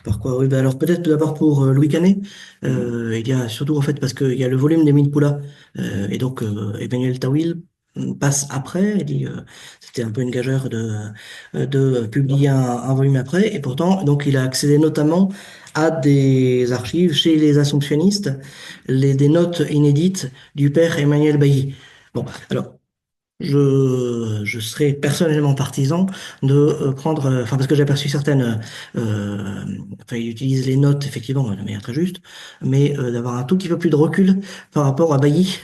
par quoi. Oui, ben alors peut-être tout d'abord pour Louis Canet. Il y a surtout en fait parce qu'il y a le volume d'Émile Poula et donc Emmanuel Tawil passe après. Il dit c'était un peu une gageure de publier un volume après et pourtant donc il a accédé notamment à des archives chez les Assomptionnistes, des notes inédites du père Emmanuel Bailly. Bon, alors je serais personnellement partisan de prendre, enfin parce que j'ai aperçu certaines, enfin il utilise les notes effectivement de manière très juste, mais d'avoir un tout petit peu plus de recul par rapport à Bailly,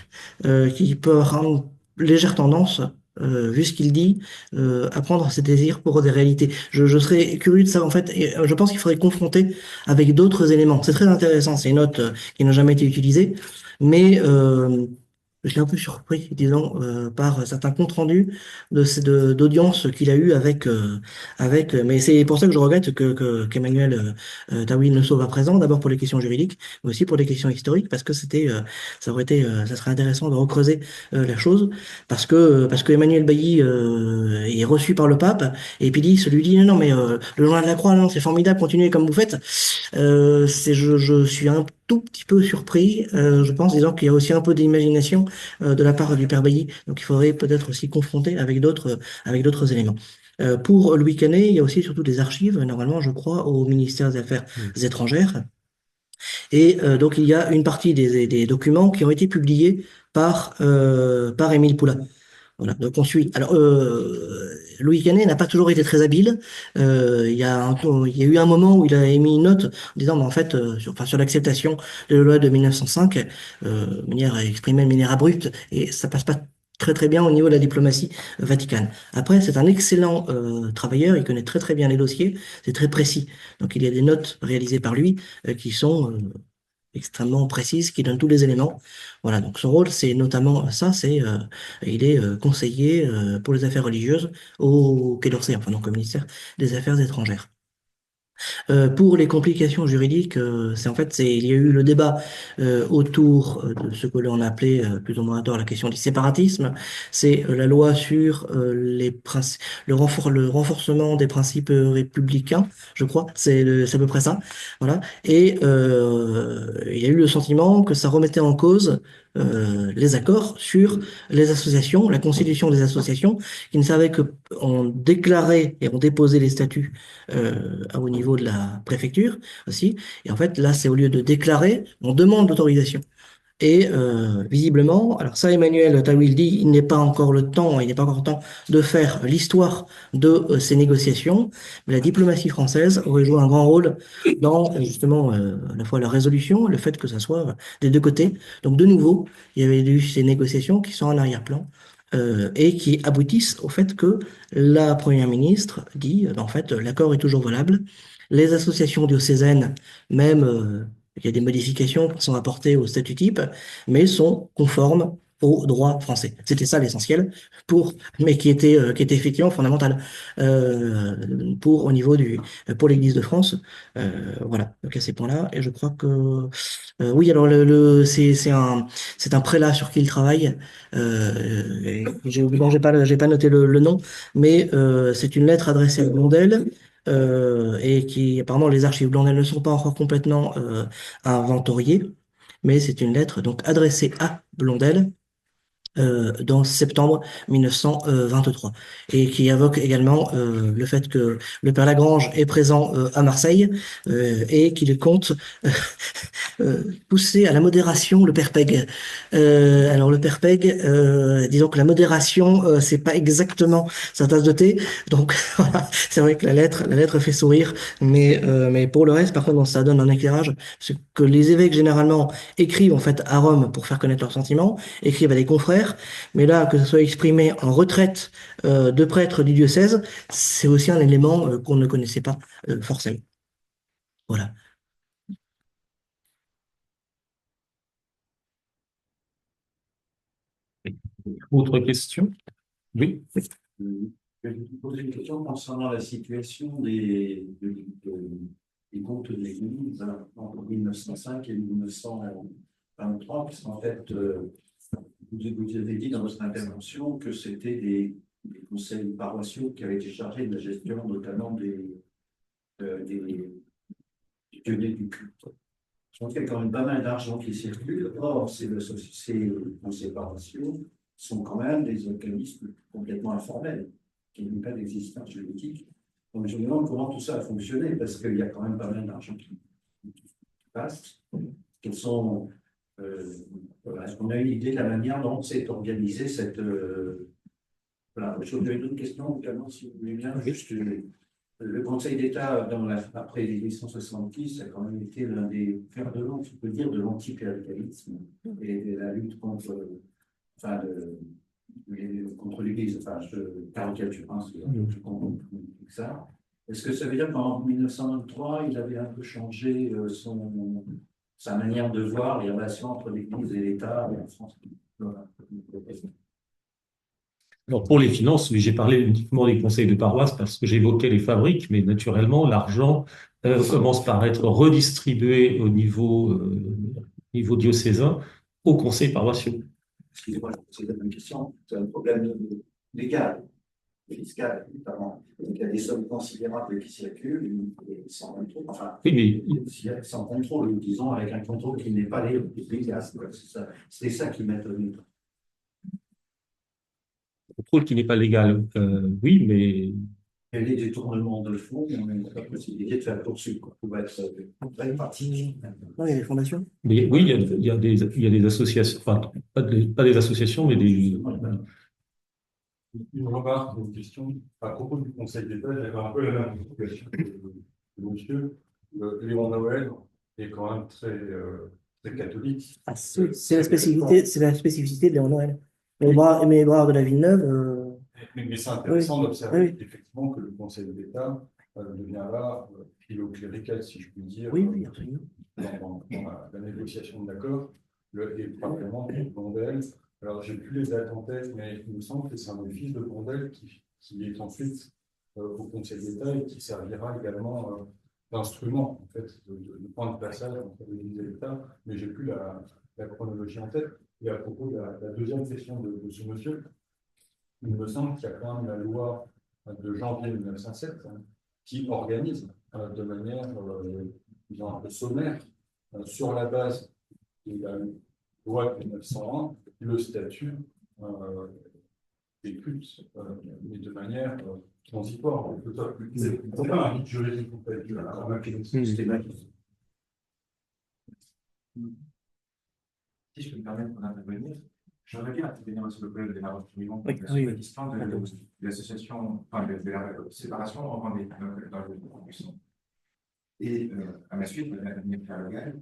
qui peut avoir une légère tendance, vu ce qu'il dit, à prendre ses désirs pour des réalités. Je serais curieux de savoir en fait, et je pense qu'il faudrait confronter avec d'autres éléments. C'est très intéressant ces notes qui n'ont jamais été utilisées, mais je suis un peu surpris, disons, par certains comptes rendus d'audience qu'il a eu mais c'est pour ça que je regrette qu'Emmanuel Tawil ne soit pas présent, d'abord pour les questions juridiques, mais aussi pour les questions historiques, parce que ça serait intéressant de recreuser la chose, parce que Emmanuel Bailly est reçu par le pape, et puis dit, celui dit, non, non, mais le journal de la Croix, non, c'est formidable, continuez comme vous faites. Je suis un tout petit peu surpris, je pense, disant qu'il y a aussi un peu d'imagination de la part du père Bailly. Donc il faudrait peut-être aussi confronter avec d'autres éléments. Pour Louis Canet, il y a aussi surtout des archives, normalement, je crois, au ministère des Affaires étrangères. Et donc il y a une partie des documents qui ont été publiés par Émile Poulain. Voilà, donc on suit. Alors, Louis Canet n'a pas toujours été très habile. Il y a eu un moment où il a émis une note en disant, mais en fait, sur l'acceptation de la loi de 1905, de manière exprimée de manière abrupte, et ça passe pas très très bien au niveau de la diplomatie vaticane. Après, c'est un excellent travailleur, il connaît très très bien les dossiers, c'est très précis. Donc, il y a des notes réalisées par lui qui sont extrêmement précises, qui donnent tous les éléments. Voilà, donc son rôle, c'est notamment ça, il est conseiller pour les affaires religieuses au Quai d'Orsay, enfin donc au ministère des Affaires étrangères. Pour les complications juridiques, il y a eu le débat autour de ce que l'on appelait plus ou moins à tort la question du séparatisme. C'est la loi sur le renforcement des principes républicains, je crois. C'est à peu près ça. Voilà. Et il y a eu le sentiment que ça remettait en cause les accords sur les associations, la constitution des associations, qui ne savaient que on déclarait et on déposait les statuts au niveau de la préfecture aussi. Et en fait, là, c'est au lieu de déclarer, on demande l'autorisation. Et visiblement, alors ça, Emmanuel Tawil dit, il n'est pas encore le temps, il n'est pas encore temps de faire l'histoire de ces négociations, mais la diplomatie française aurait joué un grand rôle dans justement à la fois la résolution, le fait que ça soit des deux côtés. Donc de nouveau, il y avait eu ces négociations qui sont en arrière-plan et qui aboutissent au fait que la première ministre dit, en fait, l'accord est toujours valable. Les associations diocésaines, même il y a des modifications qui sont apportées au statut type, mais sont conformes au droit français. C'était ça l'essentiel mais qui était effectivement fondamental pour au niveau pour l'Église de France. Voilà. Donc à ces points-là, et je crois que oui, alors c'est un prélat sur qui il travaille. J'ai pas noté le nom, mais c'est une lettre adressée à Blondel. Et qui apparemment les archives Blondel ne sont pas encore complètement inventoriées, mais c'est une lettre donc adressée à Blondel dans septembre 1923 et qui évoque également le fait que le père Lagrange est présent à Marseille et qu'il compte pousser à la modération le père Peg. Alors le père Peg, disons que la modération, c'est pas exactement sa tasse de thé, donc voilà, c'est vrai que la lettre fait sourire, mais pour le reste, par contre, bon, ça donne un éclairage, ce que les évêques généralement écrivent en fait à Rome pour faire connaître leurs sentiments, écrivent à des confrères, mais là que ce soit exprimé en retraite de prêtres du diocèse, c'est aussi un élément qu'on ne connaissait pas forcément. Voilà. Autre question? Oui. Je vais vous poser une question concernant la situation des comptes de l'Église entre 1905 et 1923, puisqu'en fait, vous avez dit dans votre intervention que c'était des conseils paroissiaux qui avaient été chargés de la gestion notamment du pionniers du culte. Donc, il y a quand même pas mal d'argent qui circule. Or, ces conseils paroissiaux sont quand même des organismes complètement informels, qui n'ont pas d'existence juridique. Donc, je me demande comment tout ça a fonctionné, parce qu'il y a quand même pas mal d'argent qui passe. Quels sont, voilà, est-ce qu'on a une idée de la manière dont c'est organisé cette. Voilà, je vous une autre question également, si vous voulez bien. Juste, le Conseil d'État, après 1870, a quand même été l'un des fers de lance, je peux dire, de l'anticléricalisme et de la lutte contre, enfin, contre l'Église. Enfin, je caricature, hein, je comprends tout ça. Est-ce que ça veut dire qu'en 1923, il avait un peu changé sa manière de voir les relations entre l'Église et l'État en France? Voilà. Alors pour les finances, j'ai parlé uniquement des conseils de paroisse parce que j'évoquais les fabriques, mais naturellement, l'argent commence par être redistribué au niveau diocésain aux conseils paroissiaux. Excusez-moi, c'est une question. C'est un problème légal, fiscal, notamment. Il y a des sommes considérables qui circulent, et sans contrôle, enfin, Oui, mais sans contrôle, disons, avec un contrôle qui n'est pas légal. C'est ça qui m'étonne. contrôle qui n'est pas légal, oui, mais Il y a des détournements de fonds, mais on n'a pas la possibilité de faire poursuivre. On va être très pratique. Non, il y a des fondations. mais oui, il y a des associations, enfin, pas des associations, mais des. Une remarque, une question. À propos du Conseil d'État, j'avais un peu la même situation que monsieur. Léon Noël est quand même très catholique. Ah, c'est la spécificité de Léon Noël. Mais les braves de la Villeneuve. Mais c'est intéressant d'observer oui. effectivement que le Conseil d'État devient là philo-clérical, si je puis dire, Oui, absolument. dans la négociation de l'accord, et particulièrement pour Blondel. Alors, j'ai plus les dates en tête, mais il me semble que c'est un fils de Blondel qui est ensuite au Conseil d'État et qui servira également d'instrument, en fait, de point de passage entre l'Église et l'État, mais j'ai plus la chronologie en tête. Et à propos de la deuxième question de ce monsieur, il me semble qu'il y a quand même la loi de janvier 1907 qui organise de manière, disons, un peu sommaire, sur la base de la loi de 1901, le statut des cultes, mais de manière transitoire. C'est pas un rite juridique, en fait, Si je peux me permettre d'intervenir, j'aimerais bien intervenir sur le problème de la rupture Oui. la question de l'association, enfin de la séparation dans le buisson. Et à ma suite, Madame Pierre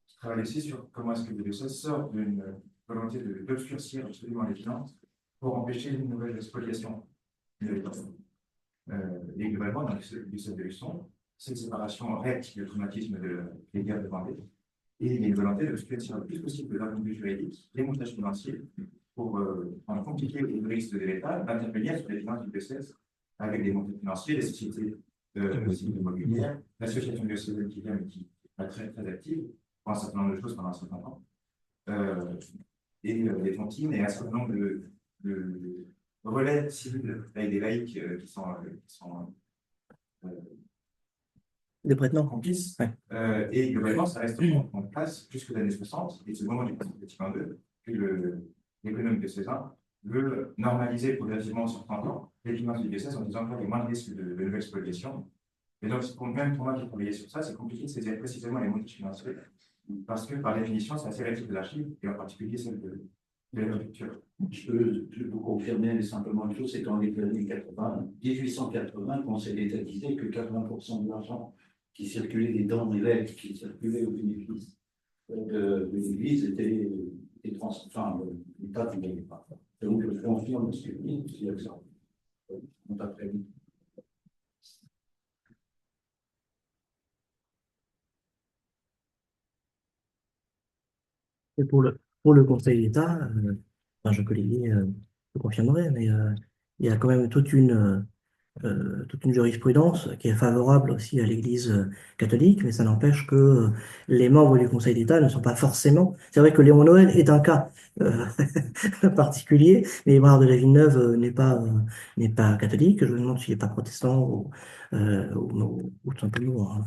qui travaille aussi sur comment est-ce que le diocèse sort d'une volonté d'obscurcir absolument les finances pour empêcher une nouvelle spoliation. Et globalement, dans le diocèse de Luçon, cette séparation réactive le traumatisme des guerres de Vendée. Et il y a une volonté d'obscurcir le plus possible d'un point de vue juridique les montages financiers pour compliquer les risques de l'État d'intervenir sur les finances du diocèse avec des montages financiers, les sociétés immobilières, l'association diocésaine qui vient mais qui est très, très active pour un certain nombre de choses pendant un certain temps, et les tontines et un certain nombre de relais civils avec des laïcs qui sont Des prête-noms. complices. Ouais. Et globalement, ça reste en place jusqu'aux années 60. Et c'est le moment du Vatican II que l'économie de César veut normaliser progressivement sur 30 ans les finances du diocèse en disant qu'il y a moins de risques de nouvelles spoliations. Et donc, même pour moi qui travaillais sur ça, c'est compliqué de saisir précisément les motifs financiers parce que, par définition, c'est assez relatif de l'archive et en particulier celle de la culture. Je peux vous confirmer simplement une chose, c'est qu'en les années 80, 1880, le Conseil d'État disait que 80% de l'argent qui circulait des dons évêques, qui circulait au bénéfice de l'Église, était enfin, l'État ne gagnait pas. Donc, je confirme ce que dit, c'est ça. On t'a très vite. Et pour le Conseil d'État, enfin, je confirmerai, mais il y a quand même toute une jurisprudence qui est favorable aussi à l'Église catholique, mais ça n'empêche que les membres du Conseil d'État ne sont pas forcément. C'est vrai que Léon Noël est un cas particulier, mais Ébrard de la Villeneuve n'est pas catholique. Je me demande s'il n'est pas protestant ou tout simplement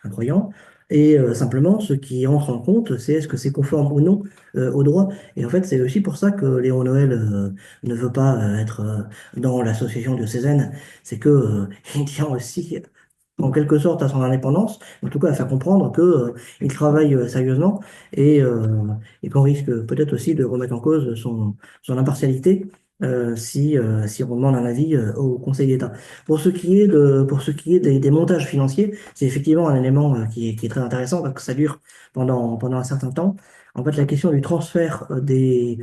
un croyant. Et simplement, ce qui entre en compte, c'est est-ce que c'est conforme ou non au droit. Et en fait, c'est aussi pour ça que Léon Noël ne veut pas être dans l'association diocésaine, c'est que il tient aussi en quelque sorte à son indépendance, en tout cas à faire comprendre que il travaille sérieusement et qu'on risque peut-être aussi de remettre en cause son impartialité si on demande un avis au Conseil d'État. Pour ce qui est des montages financiers, c'est effectivement un élément qui est très intéressant parce que ça dure pendant un certain temps. En fait, la question du transfert des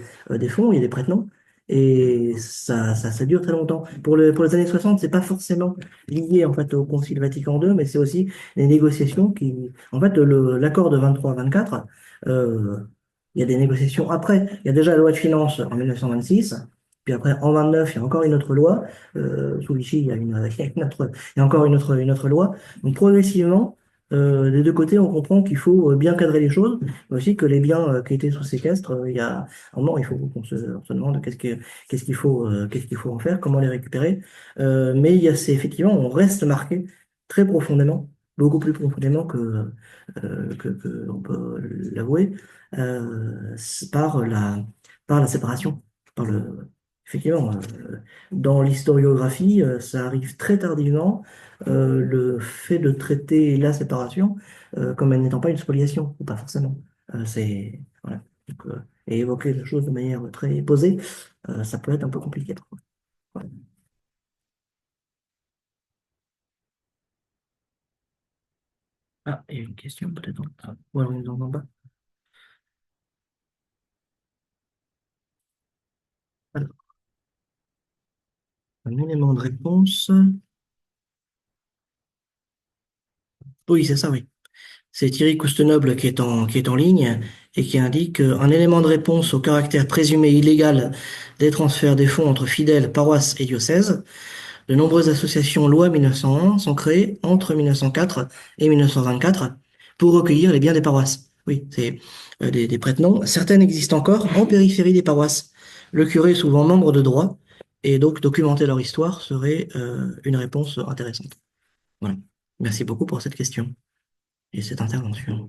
fonds, il y a des prête-noms. Et ça dure très longtemps. Pour les années 60, c'est pas forcément lié en fait au Concile Vatican II, mais c'est aussi les négociations qui, en fait, l'accord de 23-24, il y a des négociations après. Il y a déjà la loi de finances en 1926, puis après en 29, il y a encore une autre loi. Sous Vichy, il y a encore une autre loi. Donc progressivement, des deux côtés, on comprend qu'il faut bien cadrer les choses, mais aussi que les biens qui étaient sous séquestre, il y a un moment, il faut on se demande qu'est-ce qu'il faut en faire, comment les récupérer. Mais effectivement, on reste marqué très profondément, beaucoup plus profondément que on peut l'avouer, euh, par la séparation, effectivement, dans l'historiographie, ça arrive très tardivement, le fait de traiter la séparation comme elle n'étant pas une spoliation, ou pas forcément. Voilà. Donc, et évoquer la chose de manière très posée, ça peut être un peu compliqué parfois. Voilà. Ah, il y a une question peut-être. Ou alors une en bas. Alors, un élément de réponse. Oui, c'est ça, oui. C'est Thierry Coustenoble qui est en ligne et qui indique un élément de réponse au caractère présumé illégal des transferts des fonds entre fidèles, paroisses et diocèses. De nombreuses associations loi 1901 sont créées entre 1904 et 1924 pour recueillir les biens des paroisses. Oui, c'est des prête-noms. Certaines existent encore en périphérie des paroisses. Le curé est souvent membre de droit et donc documenter leur histoire serait une réponse intéressante. Voilà. Merci beaucoup pour cette question et cette intervention.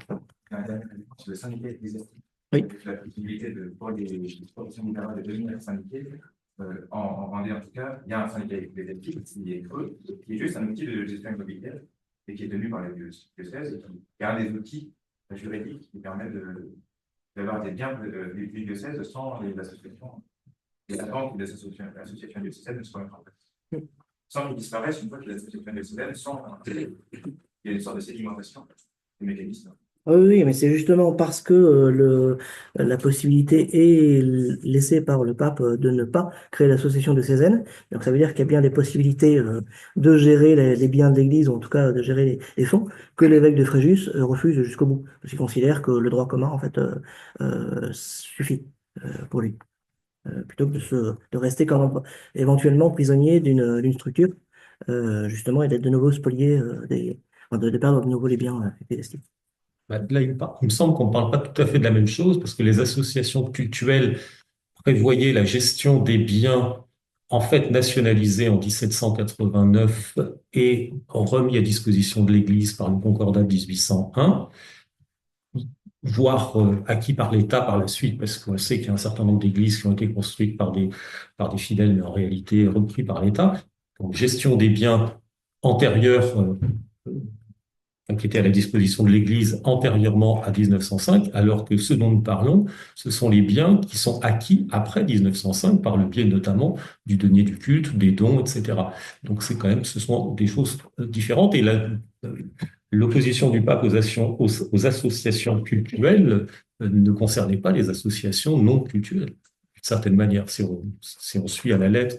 Sur le syndicat ecclésiastique, Oui. avec la possibilité pour les professions libérales de devenir syndiqués, en Vendée en tout cas, il y a un syndicat ecclésiastique qui est creux, qui est juste un outil de gestion immobilière et qui est tenu par les diocèses et qui est un des outils juridiques qui permet d'avoir des biens du diocèse sans les associations et avant que les associations diocésaines ne soient mises en place. Sans qu'ils disparaissent une fois que les associations diocésaines sont. Il y a une sorte de sédimentation du mécanisme. Oui, mais c'est justement parce que la possibilité est laissée par le pape de ne pas créer l'association de Césaine. Donc ça veut dire qu'il y a bien des possibilités de gérer les biens de l'Église, ou en tout cas de gérer les fonds, que l'évêque de Fréjus refuse jusqu'au bout. Parce qu'il considère que le droit commun, en fait, suffit pour lui. Plutôt que de rester quand même éventuellement prisonnier d'une structure, justement, et d'être de nouveau spolié, de perdre de nouveau les biens ecclésiastiques. Là, il me semble qu'on ne parle pas tout à fait de la même chose parce que les associations cultuelles prévoyaient la gestion des biens en fait nationalisé en 1789 et remis à disposition de l'Église par le Concordat de 1801, voire acquis par l'État par la suite, parce qu'on sait qu'il y a un certain nombre d'églises qui ont été construites par des fidèles, mais en réalité repris par l'État. Donc, gestion des biens antérieurs qui étaient à la disposition de l'Église antérieurement à 1905, alors que ce dont nous parlons, ce sont les biens qui sont acquis après 1905 par le biais notamment du denier du culte, des dons, etc. Donc c'est quand même, ce sont des choses différentes. Et l'opposition du pape aux associations cultuelles ne concernait pas les associations non cultuelles, d'une certaine manière, si on suit à la lettre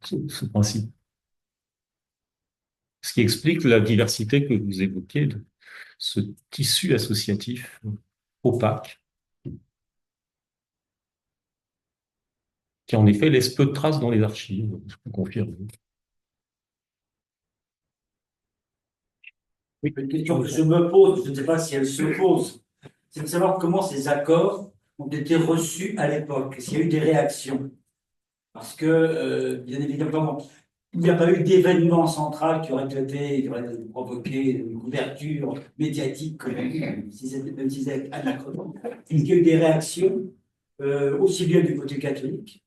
ce principe. Ce qui explique la diversité que vous évoquez de ce tissu associatif opaque, qui en effet laisse peu de traces dans les archives, je peux confirmer. Oui, une question que je me pose, je ne sais pas si elle se pose, c'est de savoir comment ces accords ont été reçus à l'époque, s'il y a eu des réactions. Parce que, bien évidemment, il n'y a pas eu d'événement central qui aurait provoqué une couverture médiatique, comme si c'était même si c'était anachronique. Il y a eu des réactions, aussi bien du côté catholique,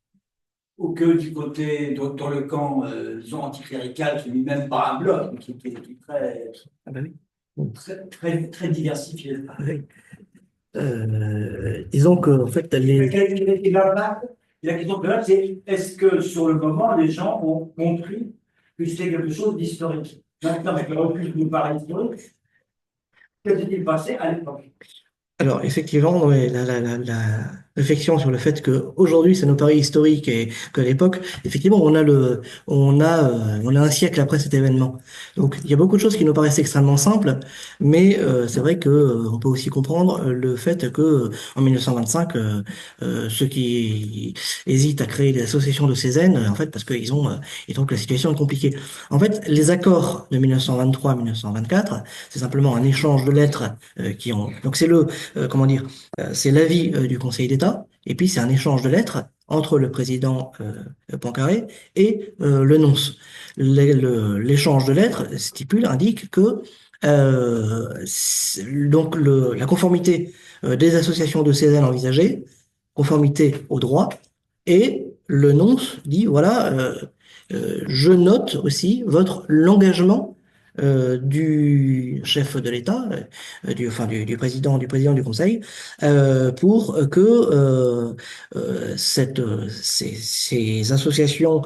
ou que du côté, dans le camp, disons, anticlérical, qui lui-même par un bloc, qui est très, Ah bah oui. très diversifié. Ah oui. Disons que en fait, Quel est l'impact? Et la question que là, c'est est-ce que sur le moment, les gens ont compris que c'était quelque chose d'historique? Maintenant, avec le recul qui nous paraît historique, que s'est-il passé à l'époque? alors effectivement, ouais, la réflexion sur le fait que aujourd'hui ça nous paraît historique et qu'à l'époque, effectivement, on a un siècle après cet événement. Donc il y a beaucoup de choses qui nous paraissent extrêmement simples, mais c'est vrai que on peut aussi comprendre le fait que en 1925, ceux qui hésitent à créer des associations de Cézanne, en fait, parce ils trouvent que la situation est compliquée. En fait, les accords de 1923-1924, c'est simplement un échange de lettres donc comment dire, c'est l'avis du Conseil d'État, et puis c'est un échange de lettres entre le président Poincaré et le nonce. L'échange de lettres indique que donc la conformité des associations de Cézanne envisagées, conformité au droit, et le nonce dit voilà, je note aussi l'engagement du chef de l'État, du président du Conseil, pour que ces associations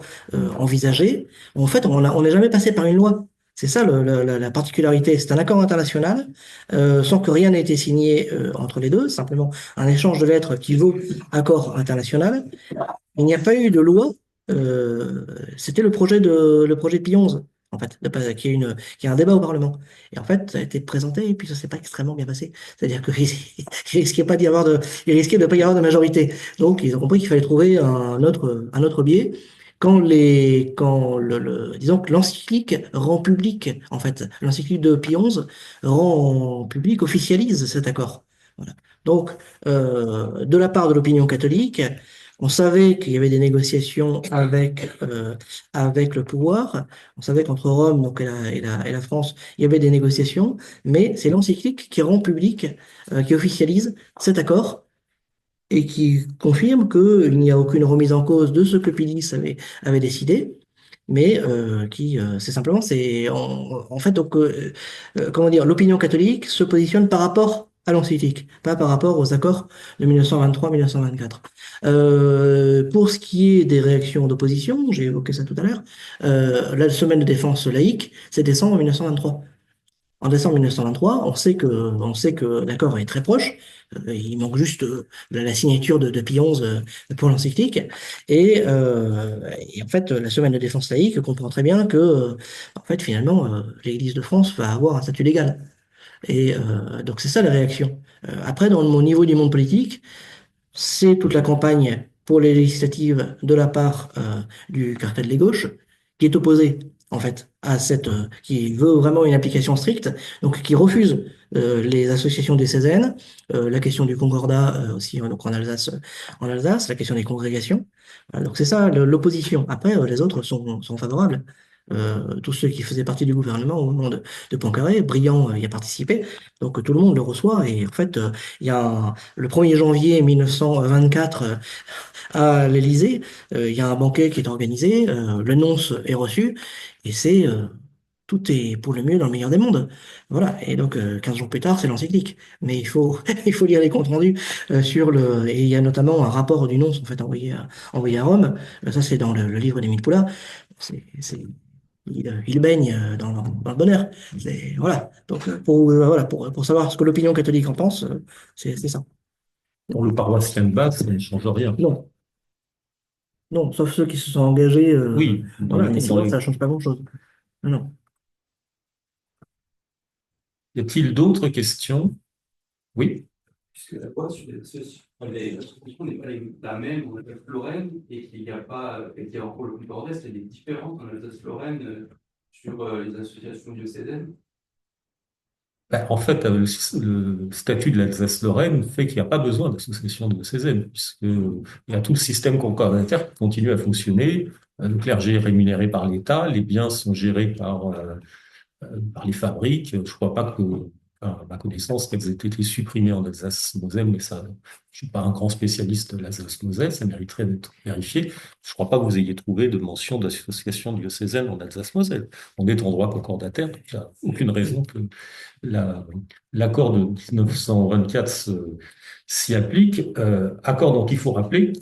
envisagées, en fait, on n'est jamais passé par une loi. C'est ça la particularité. C'est un accord international sans que rien n'ait été signé entre les deux, simplement un échange de lettres qui vaut accord international. Il n'y a pas eu de loi. C'était le projet de Pie XI, en fait, qui a un débat au Parlement. Et en fait, ça a été présenté et puis ça s'est pas extrêmement bien passé. C'est-à-dire il risquait pas d'y avoir il risquait de pas y avoir de majorité. Donc, ils ont compris qu'il fallait trouver un autre biais. Disons que l'encyclique rend public, en fait, l'encyclique de Pie XI rend public, officialise cet accord. Voilà. Donc, de la part de l'opinion catholique, on savait qu'il y avait des négociations avec le pouvoir. On savait qu'entre Rome donc, et la France, il y avait des négociations, mais c'est l'encyclique qui rend public, qui officialise cet accord et qui confirme qu'il n'y a aucune remise en cause de ce que Pilis avait décidé, mais c'est simplement, en fait, donc, comment dire, l'opinion catholique se positionne par rapport à l'encyclique, pas par rapport aux accords de 1923-1924. Pour ce qui est des réactions d'opposition, j'ai évoqué ça tout à l'heure, la semaine de défense laïque, c'est décembre 1923. En décembre 1923, on sait que l'accord est très proche. Il manque juste la signature de Pie XI pour l'encyclique. Et en fait, la semaine de défense laïque comprend très bien que, en fait, finalement, l'Église de France va avoir un statut légal. Et donc, c'est ça la réaction. Après, dans mon niveau du monde politique, c'est toute la campagne pour les législatives de la part du cartel des gauches qui est opposée en fait, qui veut vraiment une application stricte, donc qui refuse les associations des Cézanne, la question du concordat aussi, donc en Alsace, la question des congrégations. Donc c'est ça l'opposition. Après, les autres sont favorables. Tous ceux qui faisaient partie du gouvernement au moment de Poincaré, Briand y a participé, donc tout le monde le reçoit. Et en fait, il y a le 1er janvier 1924 à l'Élysée, il y a un banquet qui est organisé, le nonce est reçu, et tout est pour le mieux dans le meilleur des mondes. Voilà. Et donc, 15 jours plus tard, c'est l'encyclique. Mais il faut, il faut lire les comptes rendus et il y a notamment un rapport du nonce, en fait, envoyé à Rome. Ça, c'est dans le livre d'Émile Poulain. Il baigne dans le bonheur. Voilà. Donc, voilà, pour savoir ce que l'opinion catholique en pense, c'est ça. Pour le paroissien de base, ça ne change rien. Non. Non, sauf ceux qui se sont engagés. Oui, Voilà, mais sinon, ça ne change pas grand-chose. Non. Y a-t-il d'autres questions? Oui. Puisque la loi sur les associations n'est pas la même en Alsace-Lorraine et qu'il n'y a pas, et qu'il y a encore le plus nord-est, il y a des différences en Alsace-Lorraine sur les associations diocésaines. En fait, le statut de l'Alsace-Lorraine fait qu'il n'y a pas besoin d'association diocésaine, puisqu'il y a tout le système concordataire qui continue à fonctionner. Le clergé est rémunéré par l'État, les biens sont gérés par les fabriques. Je ne crois pas que, à ma connaissance, qu'elles aient été supprimées en Alsace-Moselle, mais ça, je suis pas un grand spécialiste de l'Alsace-Moselle, ça mériterait d'être vérifié. Je ne crois pas que vous ayez trouvé de mention d'association diocésaine en Alsace-Moselle. On est en droit concordataire, donc il n'y a aucune raison que l'accord de 1924 s'y applique. Accord dont il faut rappeler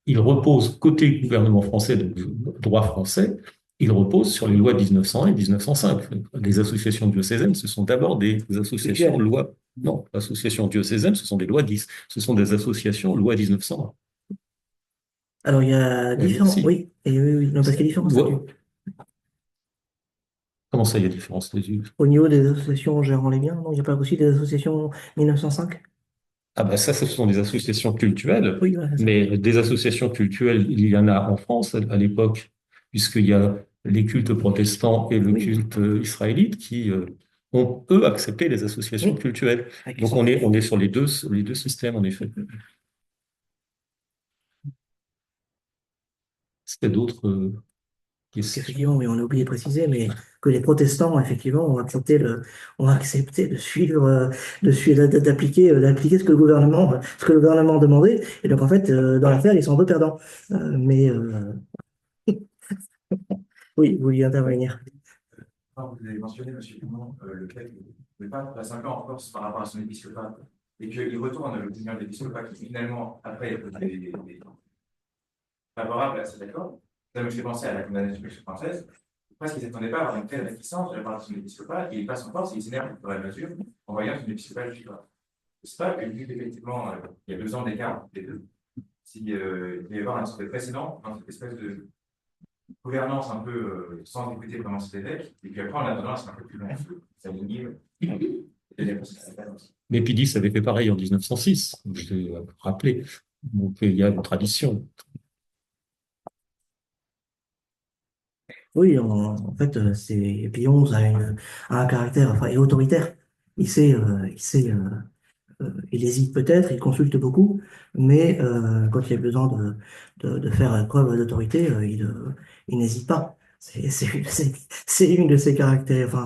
il repose côté gouvernement français, donc droit français, il repose sur les lois de 1901 et 1905. Les associations diocésaines, ce sont d'abord des associations loi. Non, associations diocésaines, ce sont des lois 10. Ce sont des associations loi 1901. Alors, il y a différents. Oui, oui. Non, parce qu'il y a différents statuts. Comment ça, il y a différents statuts? Au niveau des associations gérant les biens, non, il n'y a pas aussi des associations 1905? Ah ben ça, ce sont des associations cultuelles, Oui, voilà, mais des associations cultuelles, il y en a en France à l'époque, puisqu'il y a les cultes protestants et le culte israélite qui ont, eux, accepté les associations cultuelles. Donc on est sur les deux systèmes, en effet. C'était d'autres questions. Effectivement, oui, on a oublié de préciser, mais que les protestants, effectivement, ont accepté de suivre, d'appliquer ce que le gouvernement demandait. Et donc, en fait, dans l'affaire, ils sont un peu perdants. Oui, vous vouliez intervenir. Vous avez mentionné, monsieur Dumont, le fait que le pape passe un peu en force par rapport à son épiscopat et qu'il retourne l'opinion de l'épiscopat qui finalement, après, est favorable à cet accord. Ça me fait penser à la condamnation française. Parce qu'ils ne s'attendaient pas à avoir une telle réticence de la part de son épiscopat, et il passe en force et il s'énerve pour la mesure en voyant son épiscopat le suivre. C'est pas que, vu qu'effectivement, il y a 2 ans d'écart des deux, s'il il va y avoir un sorte de précédent dans cette espèce de gouvernance un peu sans écouter vraiment cet évêque, et puis après, en attendant, c'est un peu plus long, s'aligner. Mais Pidis avait fait pareil en 1906, je l'ai rappelé. Donc il y a une tradition. Oui, en fait, Pie XI a un caractère, enfin, est autoritaire. Il hésite peut-être, il consulte beaucoup, mais quand il y a besoin de faire preuve d'autorité, il n'hésite pas. C'est une de ses caractères. Enfin,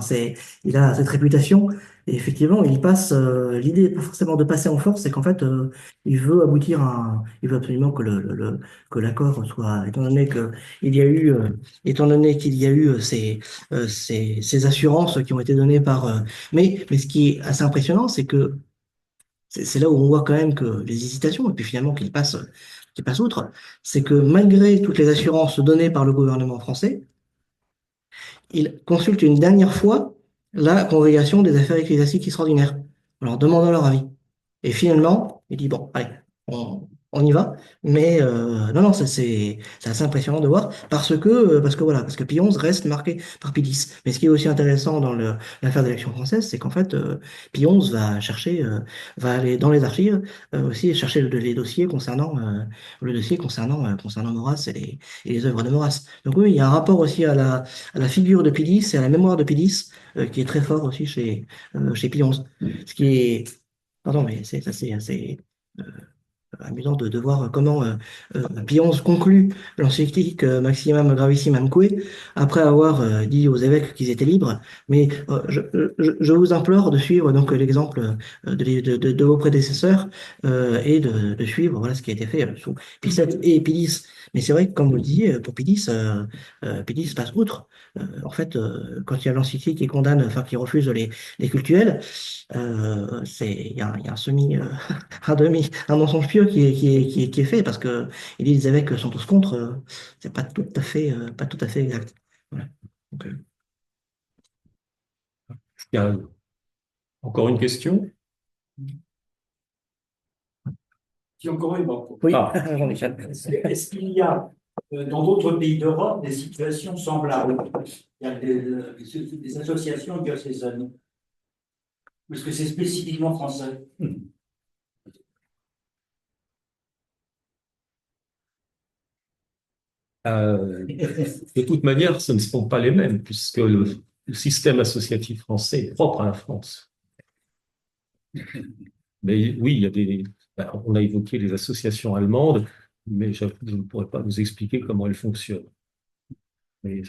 il a cette réputation. Et effectivement, il passe. L'idée n'est pas forcément de passer en force, c'est qu'en fait, il veut absolument que l'accord soit, étant donné qu'il y a eu ces assurances qui ont été données mais ce qui est assez impressionnant, c'est que c'est là où on voit quand même que les hésitations, et puis finalement qu'il passe outre, c'est que malgré toutes les assurances données par le gouvernement français, il consulte une dernière fois la congrégation des affaires ecclésiastiques extraordinaires, en leur demandant leur avis. Et finalement, il dit, bon, allez, on on y va. Mais non, non, c'est assez impressionnant de voir parce que Pie XI reste marqué par Pie X. Mais ce qui est aussi intéressant dans l'affaire d'élection française, c'est qu'en fait, Pie XI va aller dans les archives aussi chercher les dossiers concernant Maurras et les œuvres de Maurras. Donc oui, il y a un rapport aussi à la figure de Pie X et à la mémoire de Pie X qui est très fort aussi chez Pie XI. Ce qui est, pardon, mais c'est assez amusant de voir comment Pie XI conclut l'encyclique Maximam Gravissimam Que, après avoir dit aux évêques qu'ils étaient libres. Mais je vous implore de suivre donc l'exemple de vos prédécesseurs de suivre voilà, ce qui a été fait sous Pie VII et Pie X. Mais c'est vrai que, comme vous le disiez, pour Pie X, Pie X passe outre. En fait, quand il y a l'encyclique qui condamne, enfin qui refuse les cultuels, il y a un un mensonge pieux qui est fait parce que il dit les évêques sont tous contre, c'est pas tout à fait exact. Voilà. Donc, Il y a encore une question? Si encore une, bon. oui, Ah. Jean-Michel. Est-ce qu'il y a dans d'autres pays d'Europe des situations semblables? Il y a des associations diocésaines. Ou est-ce que c'est spécifiquement français? De toute manière, ce ne sont pas les mêmes, puisque le système associatif français est propre à la France. Mais oui, on a évoqué les associations allemandes, mais je ne pourrais pas vous expliquer comment elles fonctionnent. Mais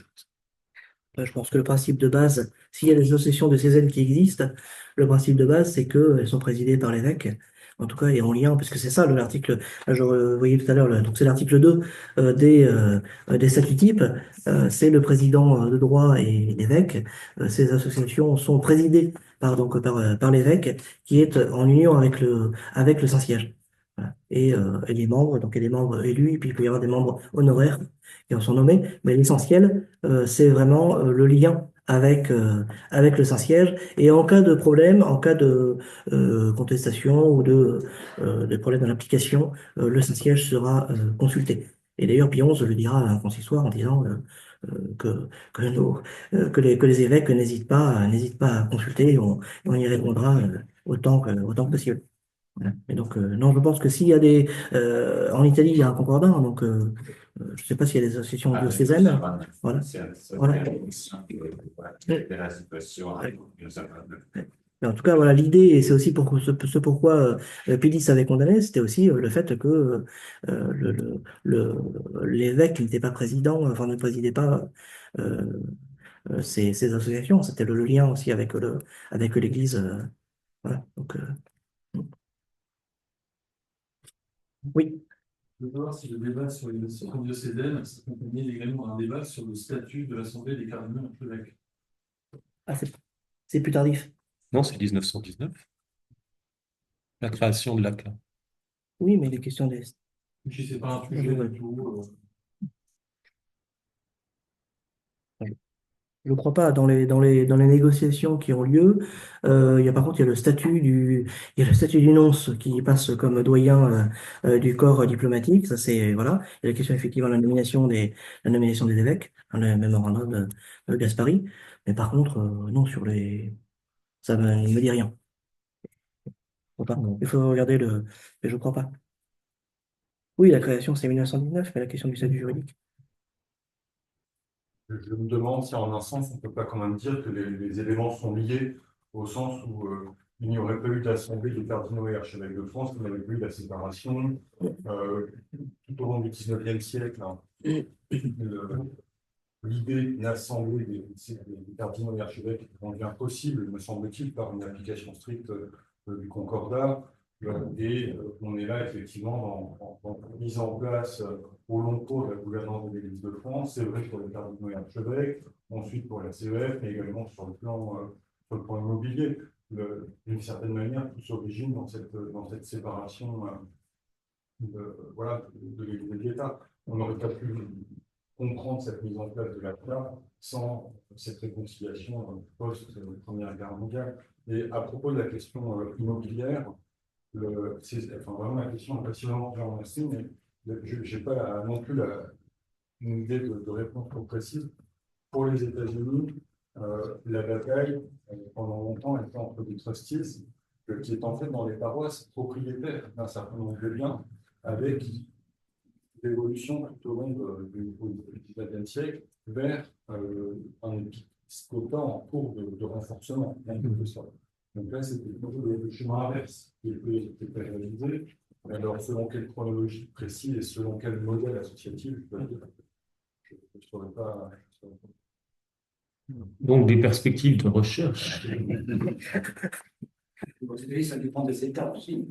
Je pense que le principe de base, s'il y a des associations de Césaines qui existent, le principe de base, c'est qu'elles sont présidées par l'évêque, en tout cas, et en lien, parce que c'est ça l'article, là, je voyais tout à l'heure, donc c'est l'article 2 des statuts types, c'est le président de droit et l'évêque. Ces associations sont présidées par l'évêque, qui est en union avec le Saint-Siège. Voilà. Et les membres, donc il y a des membres élus, et puis il peut y avoir des membres honoraires qui en sont nommés, mais l'essentiel, c'est vraiment le lien avec le Saint-Siège. Et en cas de problème, en cas de contestation ou de problème dans l'application, le Saint-Siège sera consulté. Et d'ailleurs, Pie XI le dira à un consistoire en disant que les évêques n'hésitent pas à consulter et on y répondra autant que possible. Voilà. Et donc, non, je pense que s'il y a en Italie, il y a un concordat, donc je ne sais pas s'il y a des associations diocésaines. Voilà. Voilà. La situation Mais en tout cas, voilà, l'idée, et c'est aussi ce pourquoi Pie X avait condamné, c'était aussi le fait que l'évêque n'était pas président, enfin ne présidait pas euh, ces associations. C'était le lien aussi avec l'Église. Voilà. Donc, oui. Je veux savoir si le débat sur les associations diocésaines s'accompagnait également d'un débat sur le statut de l'Assemblée des cardinaux archevêques. Ah, c'est plus tardif. non, c'est 1919, la création de l'ACLA. Oui, mais les questions des... Si c'est pas un sujet du tout. Je ne crois pas dans les négociations qui ont lieu. Par contre, il y a le statut du nonce qui passe comme doyen du corps diplomatique. Ça, c'est, voilà. Il y a la question effectivement de la nomination des évêques, hein, le mémorandum de Gaspari. Mais par contre, non, il me dit rien. Je crois pas. Il faut regarder mais je crois pas. Oui, la création, c'est 1919, mais la question du statut juridique. Je me demande si en un sens, on ne peut pas quand même dire que les éléments sont liés au sens où il n'y aurait pas eu d'assemblée des cardinaux et archevêques de France, il n'y avait pas eu la séparation. Tout au long du XIXe siècle, hein, l'idée d'une assemblée des cardinaux et archevêques est rendue impossible, me semble-t-il, par une application stricte du concordat. Et on est là effectivement dans la mise en place au long cours de la gouvernance de l'Église de France. C'est vrai pour les cardinaux et archevêques, ensuite pour la CEF, mais également sur le plan immobilier. D'une certaine manière, tout s'origine dans cette séparation de l'Église et de l'État. On n'aurait pas pu comprendre cette mise en place de l'ACLA sans cette réconciliation post-Première Guerre mondiale. Et à propos de la question immobilière, Enfin, vraiment, la question est passionnante, je vous remercie, mais je n'ai pas non plus une idée de réponse trop précise. Pour les États-Unis, la bataille, pendant longtemps, était entre des trustees, qui est en fait dans les paroisses propriétaires d'un certain nombre de biens, avec l'évolution tout au long du XIXe siècle vers un épiscopat en cours de renforcement, en quelque sorte. Donc là, c'était le chemin inverse qui était réalisé. Alors, selon quelle chronologie précise et selon quel modèle associatif, je ne saurais pas. Donc, des perspectives de recherche. Ça dépend des étapes aussi.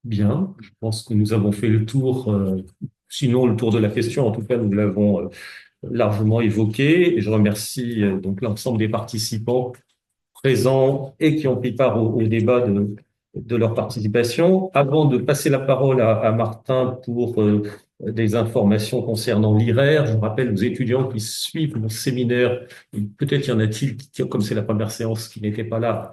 Bien, je pense que nous avons fait le tour, sinon le tour de la question, en tout cas, nous l'avons largement évoqué. Et je remercie donc l'ensemble des participants présents et qui ont pris part au débat de leur participation. Avant de passer la parole à Martin pour des informations concernant l'IRER, je rappelle aux étudiants qui suivent mon séminaire, peut-être y en a-t-il qui, comme c'est la première séance, qui n'étaient pas là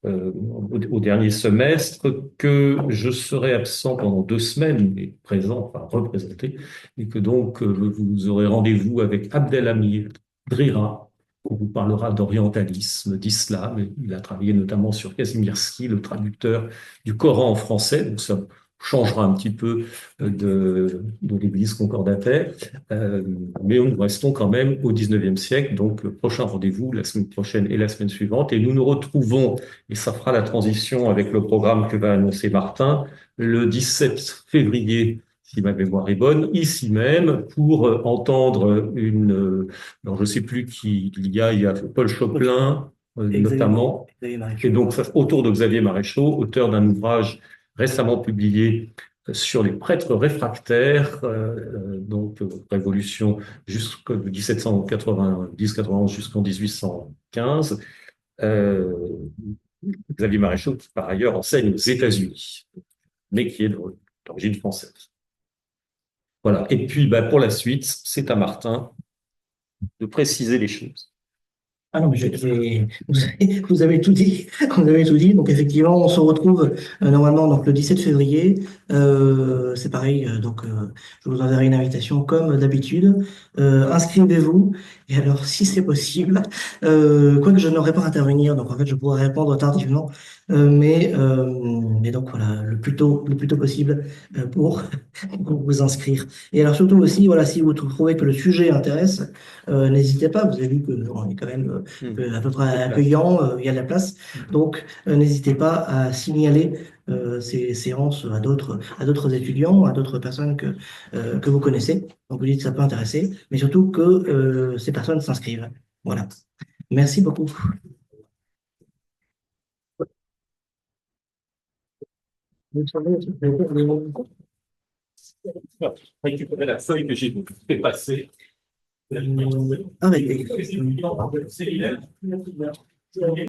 au dernier semestre, que je serai absent pendant 2 semaines, mais présent, enfin représenté, et que donc vous aurez rendez-vous avec Abdelhamid Drira, on vous parlera d'orientalisme, d'islam. Il a travaillé notamment sur Kazimierski, le traducteur du Coran en français, donc ça changera un petit peu de l'Église concordataire. Mais nous restons quand même au 19e siècle, donc le prochain rendez-vous la semaine prochaine et la semaine suivante. Et nous nous retrouvons, et ça fera la transition avec le programme que va annoncer Martin, le 17 février, si ma mémoire est bonne, ici même, pour entendre alors je ne sais plus qui il y a Paul Choplin, notamment, et donc autour de Xavier Maréchaux, auteur d'un ouvrage récemment publié sur les prêtres réfractaires, donc révolution jusqu'en 1790-91 jusqu'en 1815. Xavier Maréchaux, qui par ailleurs enseigne aux États-Unis, mais qui est d'origine française. Voilà. Et puis, pour la suite, c'est à Martin de préciser les choses. Ah non, mais vous avez tout dit. Vous avez tout dit. Donc effectivement, on se retrouve normalement donc le 17 février. C'est pareil. Je vous enverrai une invitation comme d'habitude. Inscrivez-vous. Et alors, si c'est possible, quoique je n'aurai pas à intervenir, donc en fait, je pourrai répondre tardivement. Mais donc voilà, le plus tôt possible pour vous inscrire. Et alors surtout aussi, voilà, si vous trouvez que le sujet intéresse, n'hésitez pas. Vous avez vu qu'on est quand même à peu près accueillant, il y a de la place. Donc, n'hésitez pas à signaler ces séances à d'autres étudiants, à d'autres personnes que vous connaissez. Donc, vous dites que ça peut intéresser, mais surtout que ces personnes s'inscrivent. Voilà. Merci beaucoup. Récupérer la feuille que j'ai fait passer. Arrêtez.